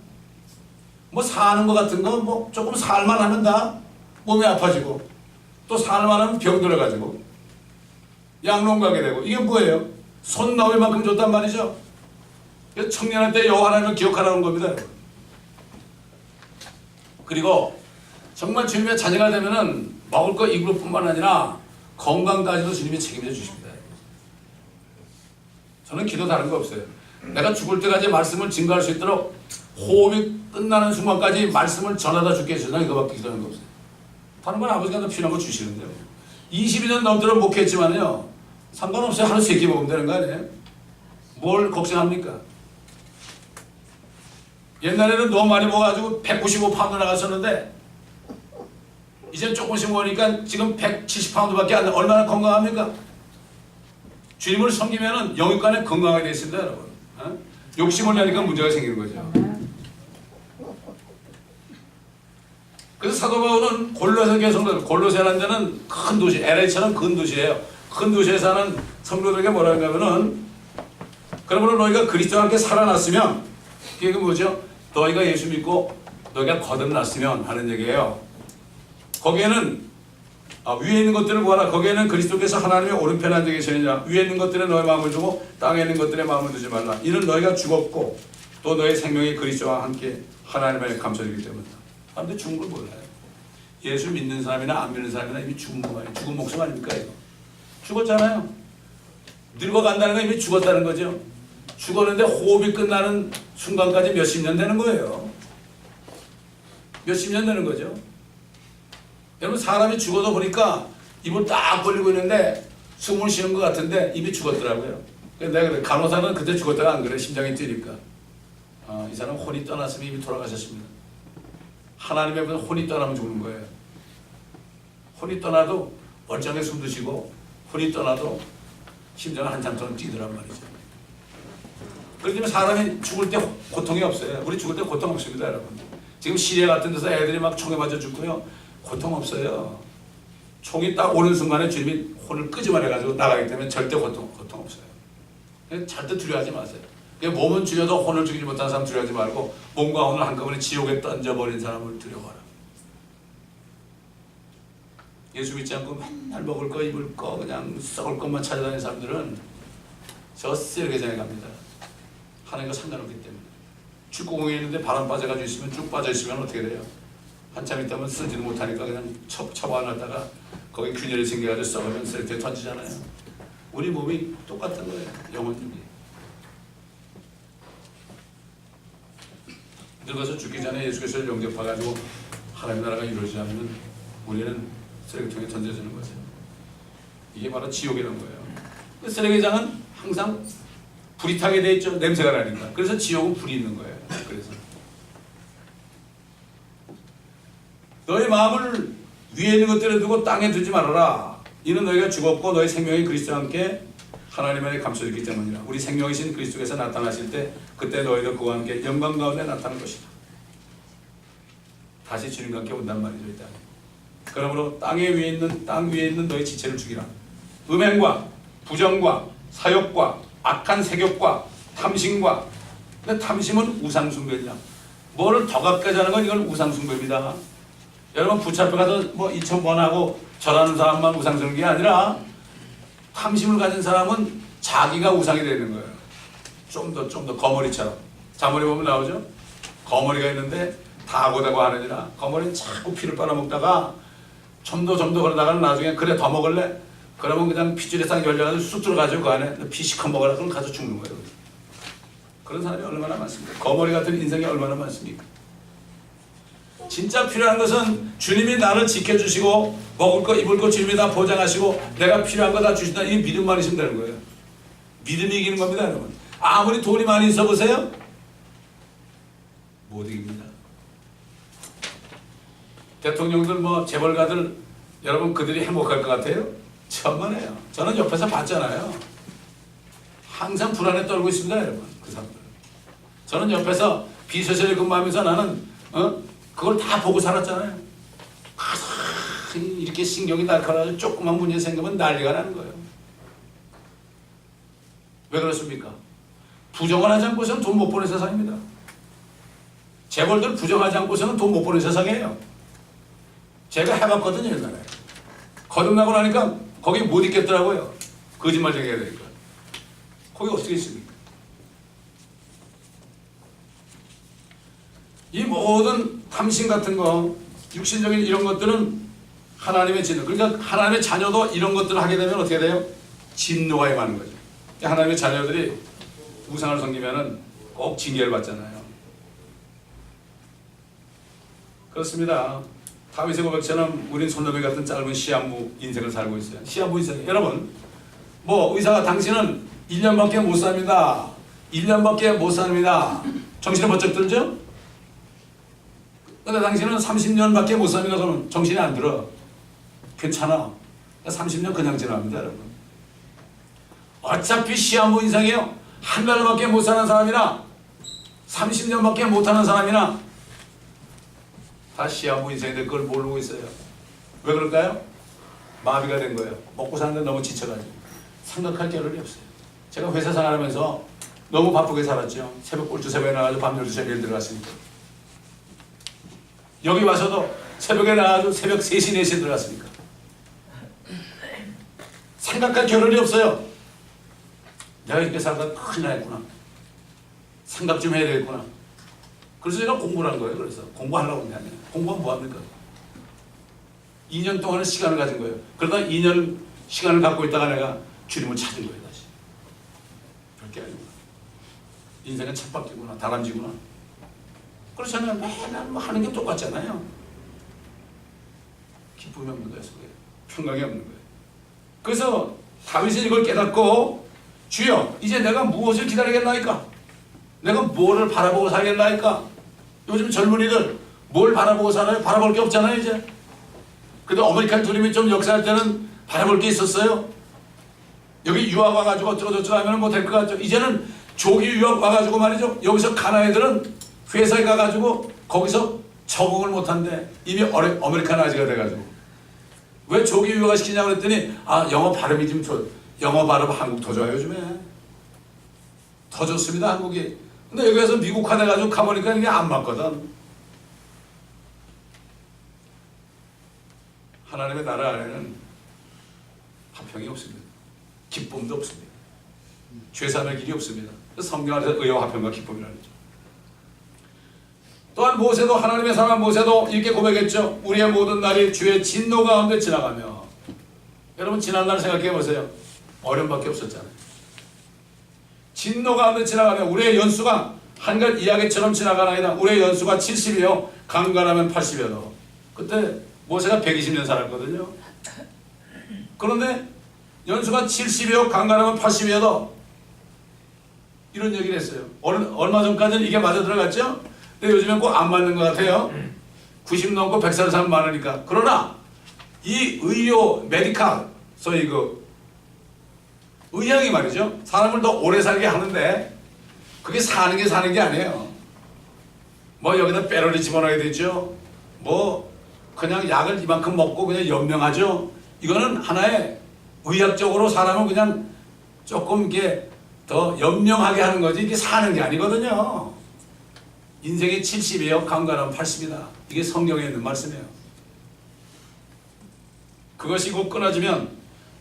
사는 거 같은 거 조금 살만 하면 다 몸이 아파지고 또 살만 하면 병 들어가지고 양롱 가게 되고 이게 뭐예요? 손 나올 만큼 줬단 말이죠. 청년한테 여호와 하나님을 기억하라는 겁니다. 그리고 정말 주님의 자녀가 되면은 먹을 거 입을 뿐만 아니라 건강까지도 주님이 책임져 주십니다. 저는 기도 다른 거 없어요. 내가 죽을 때까지 말씀을 증거할 수 있도록 호흡이 끝나는 순간까지 말씀을 전하다 죽게 해주나 이거밖에 기도하는 거 없어요. 다른 건 아버지가 더 필요한 거 주시는데요. 22년 넘도록 목회했지만요. 상관없어요. 하루 3끼 먹으면 되는 거 아니에요? 뭘 걱정합니까? 옛날에는 너무 많이 먹어가지고 195파운드 나갔었는데 이제 조금씩 먹으니까 지금 170파운드밖에 안 돼. 얼마나 건강합니까? 주님을 섬기면은 영육간에 건강하게 되어 있습니다, 여러분. 욕심을 내니까 문제가 생기는 거죠. 그래서 사도 바울은 골로새 교성들, 골로새라는 데는 큰 도시, LA처럼 큰 도시예요. 큰 도시에 사는 성도들에게 뭐라 하냐면은, 그러므로 너희가 그리스도와 함께 살아났으면, 그게 뭐죠? 너희가 예수 믿고 너희가 거듭났으면 하는 얘기예요. 거기에는 위에 있는 것들을 구하라. 거기에는 그리스도께서 하나님의 오른편에 앉아 계시느니라. 위에 있는 것들에 너의 마음을 두고 땅에 있는 것들에 마음을 두지 말라. 이는 너희가 죽었고 또 너의 생명이 그리스도와 함께 하나님의 감춰지기 때문이다. 사람들이 죽은 걸 몰라요. 예수 믿는 사람이나 안 믿는 사람이나 이미 죽은 거 말이에요. 죽은 목숨 아닙니까 이거? 죽었잖아요. 늙어간다는 건 이미 죽었다는 거죠. 죽었는데 호흡이 끝나는 순간까지 몇십 년 되는 거예요. 몇십 년 되는 거죠. 여러분 사람이 죽어도 보니까 입을 딱 벌리고 있는데 숨을 쉬는 것 같은데 입이 죽었더라고요. 내가 그래, 간호사는 그때 죽었다가 안 그래. 심장이 뛰니까. 이 사람은 혼이 떠났으면 이미 돌아가셨습니다. 하나님의 앞에서 혼이 떠나면 죽는 거예요. 혼이 떠나도 멀쩡하게 숨 드시고 혼이 떠나도 심장은 한참 동안 뛰더란 말이죠. 그렇기 때문에 사람이 죽을 때 고통이 없어요. 우리 죽을 때 고통 없습니다, 여러분. 지금 시리아 같은 데서 애들이 막 총에 맞아 죽고요. 고통 없어요. 총이 딱 오는 순간에 주님이 혼을 끄집어내가지고 나가기 때문에 절대 고통 없어요. 절대 두려워하지 마세요. 몸은 죽여도 혼을 죽이지 못하는 사람 두려워하지 말고 몸과 혼을 한꺼번에 지옥에 던져버린 사람을 두려워하라. 예수 믿지 않고 맨날 먹을 거 입을 거 그냥 썩을 것만 찾아다니는 사람들은 저 쓰레기 장에 갑니다. 하나님과 상관없기 때문에. 축구공에 있는데 바람 빠져가지고 있으면 쭉 빠져있으면 어떻게 돼요? 한참 있다면 쓰지도 못하니까 그냥 처박아놨다가 거기 균열이 생겨가지고 썩으면 쓰레기에 던지잖아요. 우리 몸이 똑같은 거예요. 영혼이. 늙어서 죽기 전에 예수께서를 영접해가지고 하나님 나라가 이루어지지 않으면 우리는 쓰레기통에 던져지는 거죠. 이게 바로 지옥이라는 거예요. 그 쓰레기장은 항상 불이 타게 돼 있죠. 냄새가 나니까. 그래서 지옥은 불이 있는 거예요. 그래서 너희 마음을 위에 있는 것들에 두고 땅에 두지 말아라. 이는 너희가 죽었고 너희 생명이 그리스도와 함께 하나님 안에 감춰졌기 때문이라. 우리 생명이신 그리스도께서 나타나실 때 그때 너희도 그와 함께 영광 가운데 나타날 것이다. 다시 주님과 함께 온단 말이죠. 일단. 그러므로 땅 위에 있는 너희 지체를 죽이라. 음행과 부정과 사욕과 악한 세욕과 탐심과. 근데 탐심은 우상숭배냐. 뭐를 더 가까이 하는 건 이건 우상숭배입니다. 여러분 부처 앞에 가서 뭐 2,000번 하고 절하는 사람만 우상숭배가 아니라 탐심을 가진 사람은 자기가 우상이 되는 거예요. 좀 더 거머리처럼. 자문에 보면 나오죠. 거머리가 있는데 다고다고 하느니라. 거머리는 자꾸 피를 빨아먹다가 좀 더 그러다가는 나중에 그래 더 먹을래? 그러면 그냥 핏줄에 싹 열려가지고 쑥 들어가지고 그 안에 피 시커 먹으라 그러면 가서 죽는 거예요. 그런 사람이 얼마나 많습니까? 거머리 같은 인생이 얼마나 많습니까? 진짜 필요한 것은 주님이 나를 지켜주시고 먹을 거 입을 거 주님이 다 보장하시고 내가 필요한 거 다 주신다. 이게 믿음만 있으면 되는 거예요. 믿음이 이기는 겁니다, 여러분. 아무리 돈이 많이 있어 보세요. 못 이깁니다. 대통령들 뭐 재벌가들 여러분 그들이 행복할 것 같아요? 천만에요. 저는 옆에서 봤잖아요. 항상 불안에 떨고 있습니다, 여러분. 그 사람들. 저는 옆에서 비서실에 근무하면서 나는 그걸 다 보고 살았잖아요. 이렇게 신경이 날카로워서 조그만 문제 생기면 난리가 나는 거예요. 왜 그렇습니까? 부정을 하지 않고서는 돈 못 버는 세상입니다. 재벌들 부정하지 않고서는 돈 못 버는 세상이에요. 제가 해봤거든요, 옛날에. 거듭나고 나니까 거기 못 있겠더라고요. 거짓말 얘기해야 되니까. 거기 어떻게 있습니까? 이 모든 탐심 같은 거, 육신적인 이런 것들은 하나님의 진노. 그러니까 하나님의 자녀도 이런 것들을 하게 되면 어떻게 돼요? 진노가 임하는 거죠. 하나님의 자녀들이 우상을 섬기면은 꼭 징계를 받잖아요. 그렇습니다. 다윗의 고백처럼 우린 손너비 같은 짧은 시한부 인생을 살고 있어요. 시한부 인생. 여러분, 뭐 의사가 당신은 1년밖에 못 삽니다. 1년밖에 못 삽니다. 정신이 번쩍 들죠? 근데 당신은 30년밖에 못 삽니다. 그러면 정신이 안 들어. 괜찮아. 30년 그냥 지납니다, 여러분. 어차피 시한부 인생이에요. 한 달밖에 못 사는 사람이나 30년밖에 못 하는 사람이나 다 시한부 인생인데 그걸 모르고 있어요. 왜 그럴까요? 마비가 된 거예요. 먹고 사는데 너무 지쳐가지고 생각할 겨를이 없어요. 제가 회사 생활하면서 너무 바쁘게 살았죠. 새벽 꼴주 새벽에 나가서 밤 12시에 일 들어갔으니까. 여기 와서도 새벽에 나가서 새벽 3시, 4시에 들어갔으니까. 생각할 겨를이 없어요. 내가 이렇게 살다가 큰일 나겠구나. 생각 좀 해야 되겠구나. 그래서 제가 공부를 한 거예요. 그래서 공부하려고 한 게 아니에요. 공부하면 뭐합니까? 2년 동안의 시간을 가진 거예요. 그러다 2년 시간을 갖고 있다가 내가 주님을 찾은 거예요. 다시. 별게 아니구나. 인생은 쳇바퀴구나. 다람쥐구나. 그렇잖아요. 맨날 뭐 하는 게 똑같잖아요. 기쁨이 없는 거예요. 속에. 평강이 없는 거예요. 그래서 다윗은 이걸 깨닫고 주여 이제 내가 무엇을 기다리겠나이까? 내가 뭐를 바라보고 살겠나이까? 요즘 젊은이들 뭘 바라보고 살아요? 바라볼 게 없잖아요 이제. 그래도 아메리칸 드림이 좀 역사할 때는 바라볼 게 있었어요. 여기 유학 와가지고 어쩌고저쩌고 하면 뭐 될 것 같죠. 이제는 조기 유학 와가지고 말이죠. 여기서 가난 애들은 회사에 가가지고 거기서 적응을 못한대. 이미 아메리칸 아지가 돼가지고. 왜 조기 유학을 시키냐고 그랬더니 아 영어 발음이 좀 좋. 영어 발음 한국 더 좋아요 요즘에. 더 좋습니다 한국이. 근데 여기 와서 미국화 돼가지고 가보니까 이게 안 맞거든. 하나님의 나라 안에는 화평이 없습니다. 기쁨도 없습니다. 죄사함의 길이 없습니다. 성경 안에서 의와 화평과 기쁨이라는 거죠. 또한 모세도 하나님의 사람 모세도 이렇게 고백했죠. 우리의 모든 날이 주의 진노 가운데 지나가며. 여러분 지난날 생각해 보세요. 어려움밖에 없었잖아요. 진노 가운데 지나가며 우리의 연수가 한갓 이야기처럼 지나가나이다. 우리의 연수가 70이요 강건하면 80여도. 그때 모세가 120년 살았거든요. 그런데 연수가 70이요 강건하면 80여도. 이런 얘기를 했어요. 얼마 전까지는 이게 맞아 들어갔죠? 근데 요즘엔 꼭 안 맞는 것 같아요. 90 넘고 100살 사람 많으니까. 그러나 이 의료 메디칼 소위 그 의학이 말이죠. 사람을 더 오래 살게 하는데 그게 사는 게 아니에요. 뭐 여기다 빼로리 집어넣어야 되죠. 뭐 그냥 약을 이만큼 먹고 그냥 연명하죠. 이거는 하나의 의학적으로 사람을 그냥 조금 이렇게 더 연명하게 하는 거지 이게 사는 게 아니거든요. 인생이 70이에요. 강건하면 80이다. 이게 성경에 있는 말씀이에요. 그것이 곧 끊어지면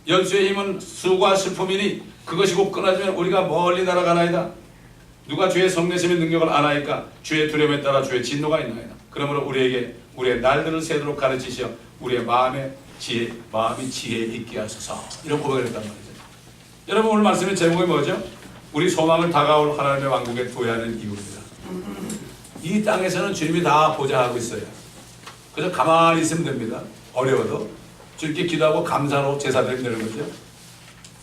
연수의 힘은 수고와 슬픔이니 그것이 곧 끊어지면 우리가 멀리 날아가나이다. 누가 주의 성내심의 능력을 아나이까? 주의 두려움에 따라 주의 진노가 있나이다. 그러므로 우리에게 우리의 날들을 세도록 가르치시어 우리의 마음이 지혜에 있게 하소서. 이런 고백을 했단 말이죠. 여러분 오늘 말씀의 제목이 뭐죠? 우리 소망을 다가올 하나님의 왕국에 둬야 하는 이유입니다. 이 땅에서는 주님이 다 보좌하고 있어요. 그래서 가만히 있으면 됩니다. 어려워도 주님께 기도하고 감사로 제사드리면 되는 거죠.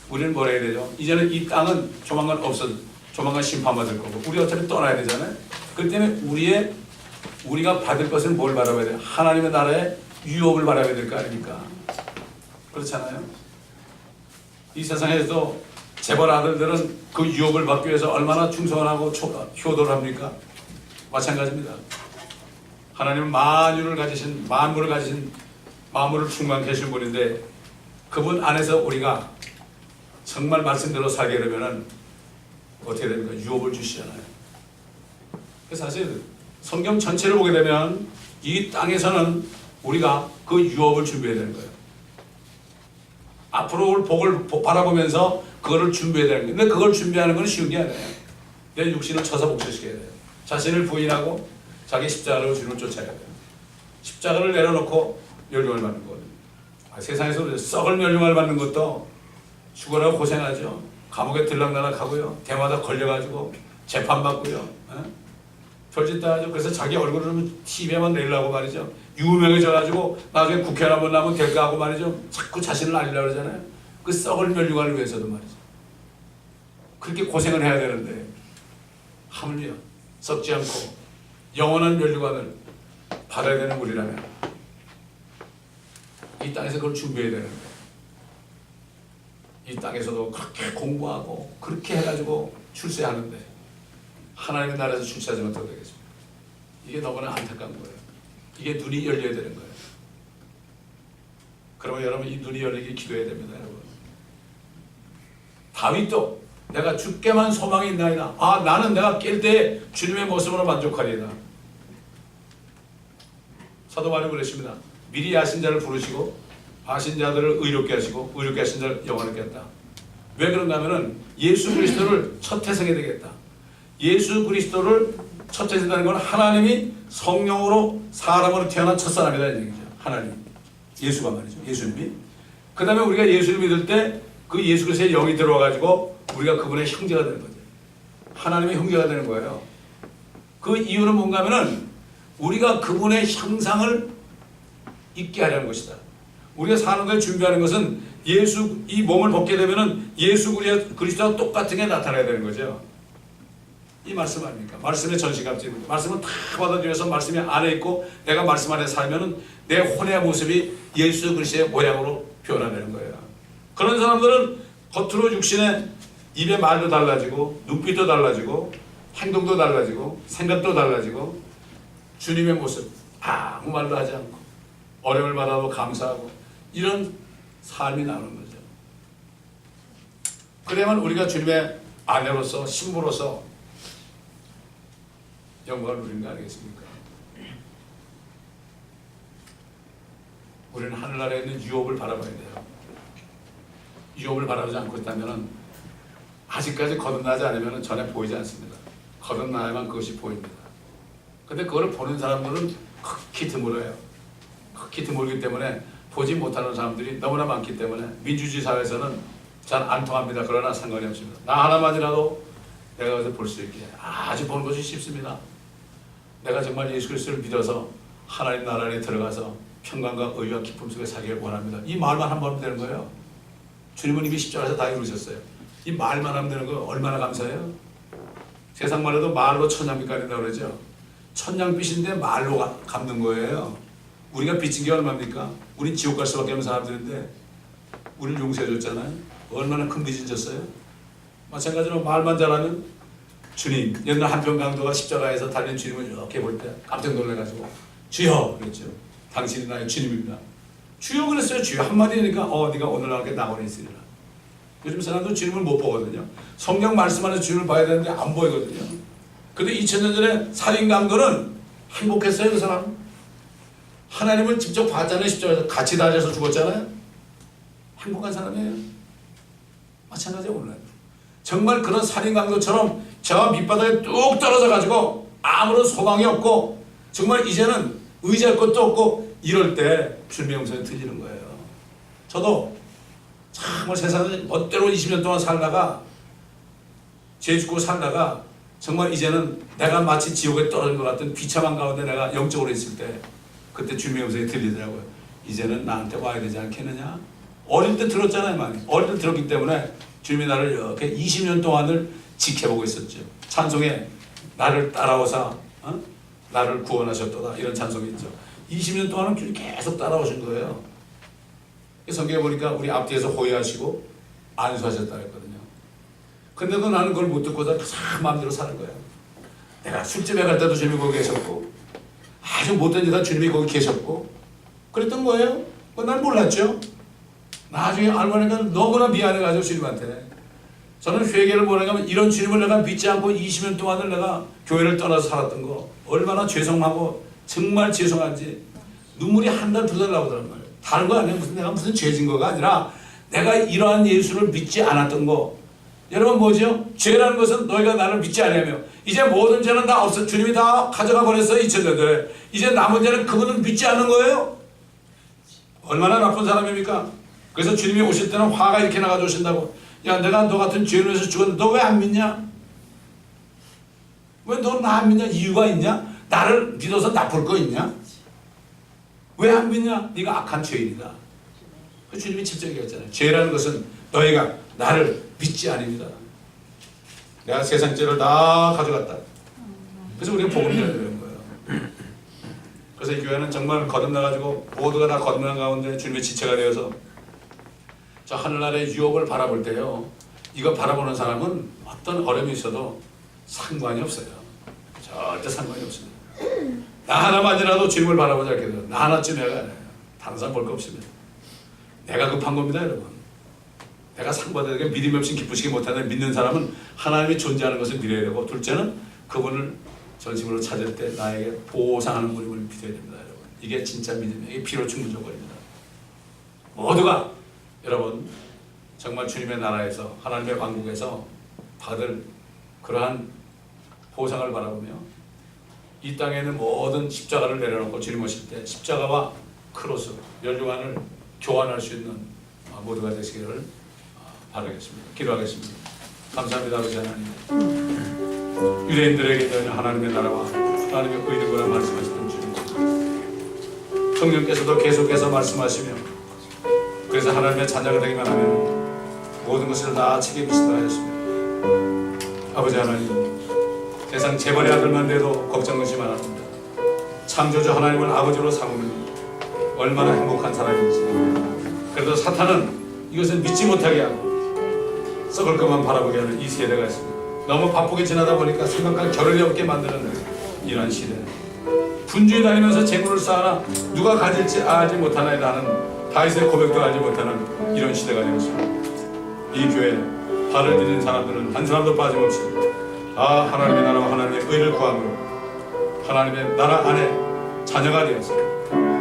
우리는 뭘 해야 되죠? 이제는 이 땅은 조만간 조만간 심판받을 거고 우리 어차피 떠나야 되잖아요. 그렇기 때문에 우리가 받을 것은 뭘 바라봐야 돼요? 하나님의 나라의 유업을 바라봐야 될 거 아닙니까? 그렇잖아요. 이 세상에서도 재벌 아들들은 그 유업을 받기 위해서 얼마나 충성하고 효도를 합니까? 마찬가지입니다. 하나님은 만물을 가지신 만물을 충만케 하신 분인데 그분 안에서 우리가 정말 말씀대로 살게 되면은 어떻게 됩니까? 유업을 주시잖아요. 그래서 사실 성경 전체를 보게 되면 이 땅에서는 우리가 그 유업을 준비해야 되는 거예요. 앞으로 올 복을 바라보면서 그거를 준비해야 되는 거예요. 근데 그걸 준비하는 건 쉬운 게 아니에요. 내 육신을 쳐서 목소시켜야 돼요. 자신을 부인하고 자기 십자가로 주님을 쫓아야 돼요. 십자가를 내려놓고 멸류관을 받는 거거든요. 세상에서 썩을 멸류관을 받는 것도 죽으라고 고생하죠. 감옥에 들락날락하고요. 대마다 걸려가지고 재판받고요. 별짓 다 하죠. 그래서 자기 얼굴을 TV에만 내려고 말이죠. 유명해져가지고 나중에 국회의원 한번 나면 될까 하고 말이죠. 자꾸 자신을 알리려고 그러잖아요. 그 썩을 멸류관을 위해서도 말이죠. 그렇게 고생을 해야 되는데 하물며 썩지 않고 영원한 멸류관을 받아야 되는 우리라면 이 땅에서 그걸 준비해야 되는데 이 땅에서도 그렇게 공부하고 그렇게 해가지고 출세하는데 하나님의 나라에서 출세하지 못하게 되겠습니다. 이게 너무나 안타까운 거예요. 이게 눈이 열려야 되는 거예요. 그러면 여러분 이 눈이 열리게 기도해야 됩니다. 여러분. 다윗도 내가 주께만 소망이 있나이다. 나는 내가 깰 때 주님의 모습으로 만족하리이다. 사도 바울이 그랬습니다. 미리 아신 자를 부르시고 아신 자들을 의롭게 하시고 의롭게 하신 자를 영원하게 했다. 왜 그런가 하면은 예수 그리스도를 첫 태생해야 되겠다. 예수 그리스도를 첫 태생한다는 건 하나님이 성령으로 사람으로 태어난 첫사람이라는 얘기죠. 하나님. 예수가 말이죠. 예수님이. 그 다음에 우리가 예수를 믿을 때 그 예수 그리스도의 영이 들어와가지고 우리가 그분의 형제가 되는 거죠. 하나님의 형제가 되는 거예요. 그 이유는 뭔가 하면은 우리가 그분의 형상을 있게 하려는 것이다. 우리가 사는 걸 준비하는 것은 이 몸을 벗게 되면은 예수 그리스도와 똑같은 게 나타나야 되는 거죠. 이 말씀 아닙니까? 말씀의 전시갑주입니다. 말씀은 다 받아들여서 말씀이 안에 있고 내가 말씀 안에 살면은 내 혼의 모습이 예수 그리스도의 모양으로 변화되는 거예요. 그런 사람들은 겉으로 육신에 입의 말도 달라지고 눈빛도 달라지고 행동도 달라지고 생각도 달라지고 주님의 모습 아무 말도 하지 않고 어려움을 받아도 감사하고 이런 삶이 나오는 거죠. 그래야만 우리가 주님의 아내로서 신부로서 영광을 누리는 거 아니겠습니까? 우리는 하늘나라에 있는 유업을 바라봐야 돼요. 유업을 바라보지 않고 있다면 아직까지 거듭나지 않으면 전에 보이지 않습니다. 거듭나야만 그것이 보입니다. 근데 그걸 보는 사람들은 극히 드물어요. 극히 드물기 때문에 보지 못하는 사람들이 너무나 많기 때문에 민주주의 사회에서는 잘 안 통합니다. 그러나 상관이 없습니다. 나 하나만이라도 내가 어디서 볼 수 있게 아주 보는 것이 쉽습니다. 내가 정말 예수 그리스도를 믿어서 하나님 나라 안에 들어가서 평강과 의와 기쁨 속에 살기를 원합니다. 이 말만 한 번 하면 되는 거예요. 주님은 이미 십자가에서 다 이루셨어요. 이 말만 하면 되는 거 얼마나 감사해요. 세상만 해도 말로 천냥빛 가린다고 그러죠. 천냥빛인데 말로 갚는 거예요. 우리가 빚진 게 얼마입니까? 우린 지옥 갈 수밖에 없는 사람들인데 우리를 용서해 줬잖아요. 얼마나 큰 빚을 졌어요. 마찬가지로 말만 잘하면 주님, 옛날 한평강도가 십자가에서 달린 주님을 이렇게 볼 때 깜짝 놀라가지고 주여 그랬죠. 당신이 나의 주님입니다. 주여 그랬어요. 주여 한마디니까 네가 오늘 나에게 낙원에 있으리라. 요즘 사람들은 주님을 못 보거든요. 성경 말씀 안에서 주님을 봐야 되는데 안 보이거든요. 근데 2000년 전에 살인강도는 행복했어요. 그 사람. 하나님을 직접 봤잖아요. 십자가에서 같이 달려서 죽었잖아요. 행복한 사람이에요. 마찬가지예요. 오늘 정말 그런 살인강도처럼 저 밑바닥에 뚝 떨어져 가지고 아무런 소망이 없고 정말 이제는 의지할 것도 없고 이럴 때 주님의 음성이 들리는 거예요. 저도 정말 세상에 멋대로 20년 동안 살다가 죄 짓고 살다가 정말 이제는 내가 마치 지옥에 떨어진 것 같은 비참한 가운데 내가 영적으로 있을 때 그때 주님의 음성이 들리더라고요. 이제는 나한테 와야 되지 않겠느냐. 어릴 때 들었잖아요. 많이. 어릴 때 들었기 때문에 주님이 나를 이렇게 20년 동안을 지켜보고 있었죠. 찬송에 나를 따라오사 나를 구원하셨도다 이런 찬송이 있죠. 20년 동안은 주님 계속 따라오신 거예요. 성경에 보니까 우리 앞뒤에서 호위하시고 안수하셨다 했거든요. 근데 나는 그걸 못 듣고서 참 마음대로 사는 거예요. 내가 술집에 갈 때도 주님이 거기 계셨고 아주 못된 짓 한 주님이 거기 계셨고 그랬던 거예요. 난 몰랐죠. 나중에 알고 보니까 너무나 미안해가지고 주님한테 저는 회개를 뭐냐면 이런 주님을 내가 믿지 않고 20년 동안을 내가 교회를 떠나서 살았던 거 얼마나 죄송하고 정말 죄송한지 눈물이 한 달 두 달 나오더란 말이에요. 다른 거 아니에요. 내가 무슨 죄진 거가 아니라 내가 이러한 예수를 믿지 않았던 거. 여러분 뭐죠? 죄라는 것은 너희가 나를 믿지 않으며 이제 모든 죄는 다 없어. 주님이 다 가져가 버렸어요. 2000년 전에. 이제 남은 죄는 그분은 믿지 않는 거예요. 얼마나 나쁜 사람입니까? 그래서 주님이 오실 때는 화가 이렇게 나가지고 오신다고. 야 내가 너 같은 죄인에서 죽었는데 너 왜 안 믿냐? 왜 너 나 안 믿냐? 이유가 있냐? 나를 믿어서 나쁠 거 있냐? 왜 안 믿냐? 네가 악한 죄인이다. 그 주님이 직접 얘기했잖아요. 죄라는 것은 너희가 나를 믿지 않습니다. 내가 세상 죄를 다 가져갔다. 그래서 우리가 복음 전하는 거예요. 그래서 이 교회는 정말 거듭나가지고 모두가 다 거듭난 가운데 주님의 지체가 되어서 저 하늘나라의 유업을 바라볼 때요. 이거 바라보는 사람은 어떤 어려움이 있어도 상관이 없어요. 절대 상관이 없습니다. 나 하나만이라도 주님을 바라보지 않게 되면 나 하나쯤이야. 다른 사람 볼 거 없으면 내가 급한 겁니다, 여러분. 내가 상 받아야 되게 믿음이 없이 기쁘시게 못하는 믿는 사람은 하나님이 존재하는 것을 믿어야 되고, 둘째는 그분을 전심으로 찾을 때 나에게 보상하는 분임을 믿어야 됩니다, 여러분. 이게 진짜 믿음이에요. 이게 피로 충분 조건입니다. 모두가 여러분 정말 주님의 나라에서 하나님의 왕국에서 받을 그러한 보상을 바라보며 이 땅에 있는 모든 십자가를 내려놓고 주님 오실 때 십자가와 크로스, 연료관을 교환할 수 있는 모두가 되시기를 바라겠습니다. 기도하겠습니다. 감사합니다, 아버지 하나님. 유대인들에게 있는 하나님의 나라와 하나님의 의를 말씀하시던 주님, 성령께서도 계속해서 말씀하시며 그래서 하나님의 자녀가 되기만 하면 모든 것을 다 책임지시다 하였습니다. 아버지 하나님, 세상 재벌의 아들만 돼도 걱정 의심 안 합니다. 창조주 하나님을 아버지로 삼으면 얼마나 행복한 사람인지. 그래도 사탄은 이것을 믿지 못하게 하고 썩을 것만 바라보게 하는 이 세대가 있습니다. 너무 바쁘게 지나다 보니까 생각할 겨를이 없게 만드는 이런 시대. 분주히 다니면서 재물을 쌓아나 누가 가질지 알지 못하나이라는 다윗의 고백도 알지 못하는 이런 시대가 되었습니다. 이 교회에 발을 디딘 사람들은 한 사람도 빠짐없이 하나님의 나라와 하나님의 의를 구함으로 하나님의 나라 안에 자녀가 되어서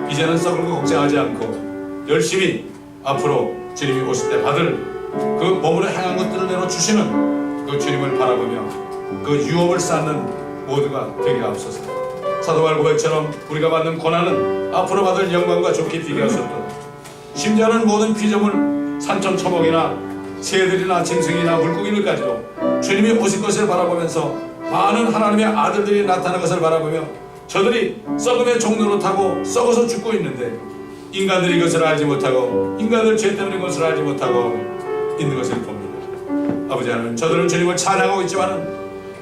이제는 썩을 거 걱정하지 않고 열심히 앞으로 주님이 오실 때 받을 그 몸으로 행한 것들을 내려주시는 그 주님을 바라보며 그 유업을 쌓는 모두가 되게 앞서서 사도 바울 고백처럼 우리가 받는 고난은 앞으로 받을 영광과 좋게 비교하셨도록, 심지어는 모든 피조물 산천초목이나 새들이나 짐승이나 물고기들까지도 주님이 오실 것을 바라보면서 많은 하나님의 아들들이 나타나는 것을 바라보며 저들이 썩음의 종로로 타고 썩어서 죽고 있는데 인간들이 이것을 알지 못하고 인간들 죄 때문에 이것을 알지 못하고 있는 것을 봅니다. 아버지 하나님, 저들은 주님을 찬양하고 있지만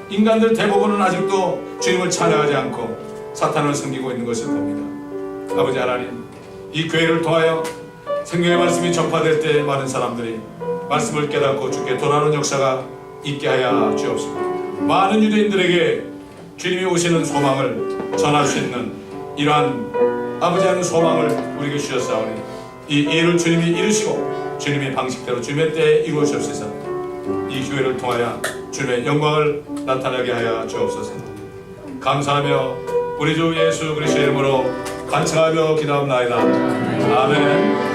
인간들 대부분은 아직도 주님을 찬양하지 않고 사탄을 섬기고 있는 것을 봅니다. 아버지 하나님, 이 교회를 통하여 생명의 말씀이 전파될 때 많은 사람들이 말씀을 깨닫고 주께 돌아오는 역사가 있게 하여 주옵소서. 많은 유대인들에게 주님이 오시는 소망을 전할 수 있는 이러한 아버지 하는 소망을 우리에게 주셨사오니 이 일을 주님이 이루시고 주님의 방식대로 주님의 때에 이루어주옵소서. 이 교회를 통하여 주님의 영광을 나타나게 하여 주옵소서. 감사하며 우리 주 예수 그리스도의 이름으로 간청하며 기도합나이다. 아멘.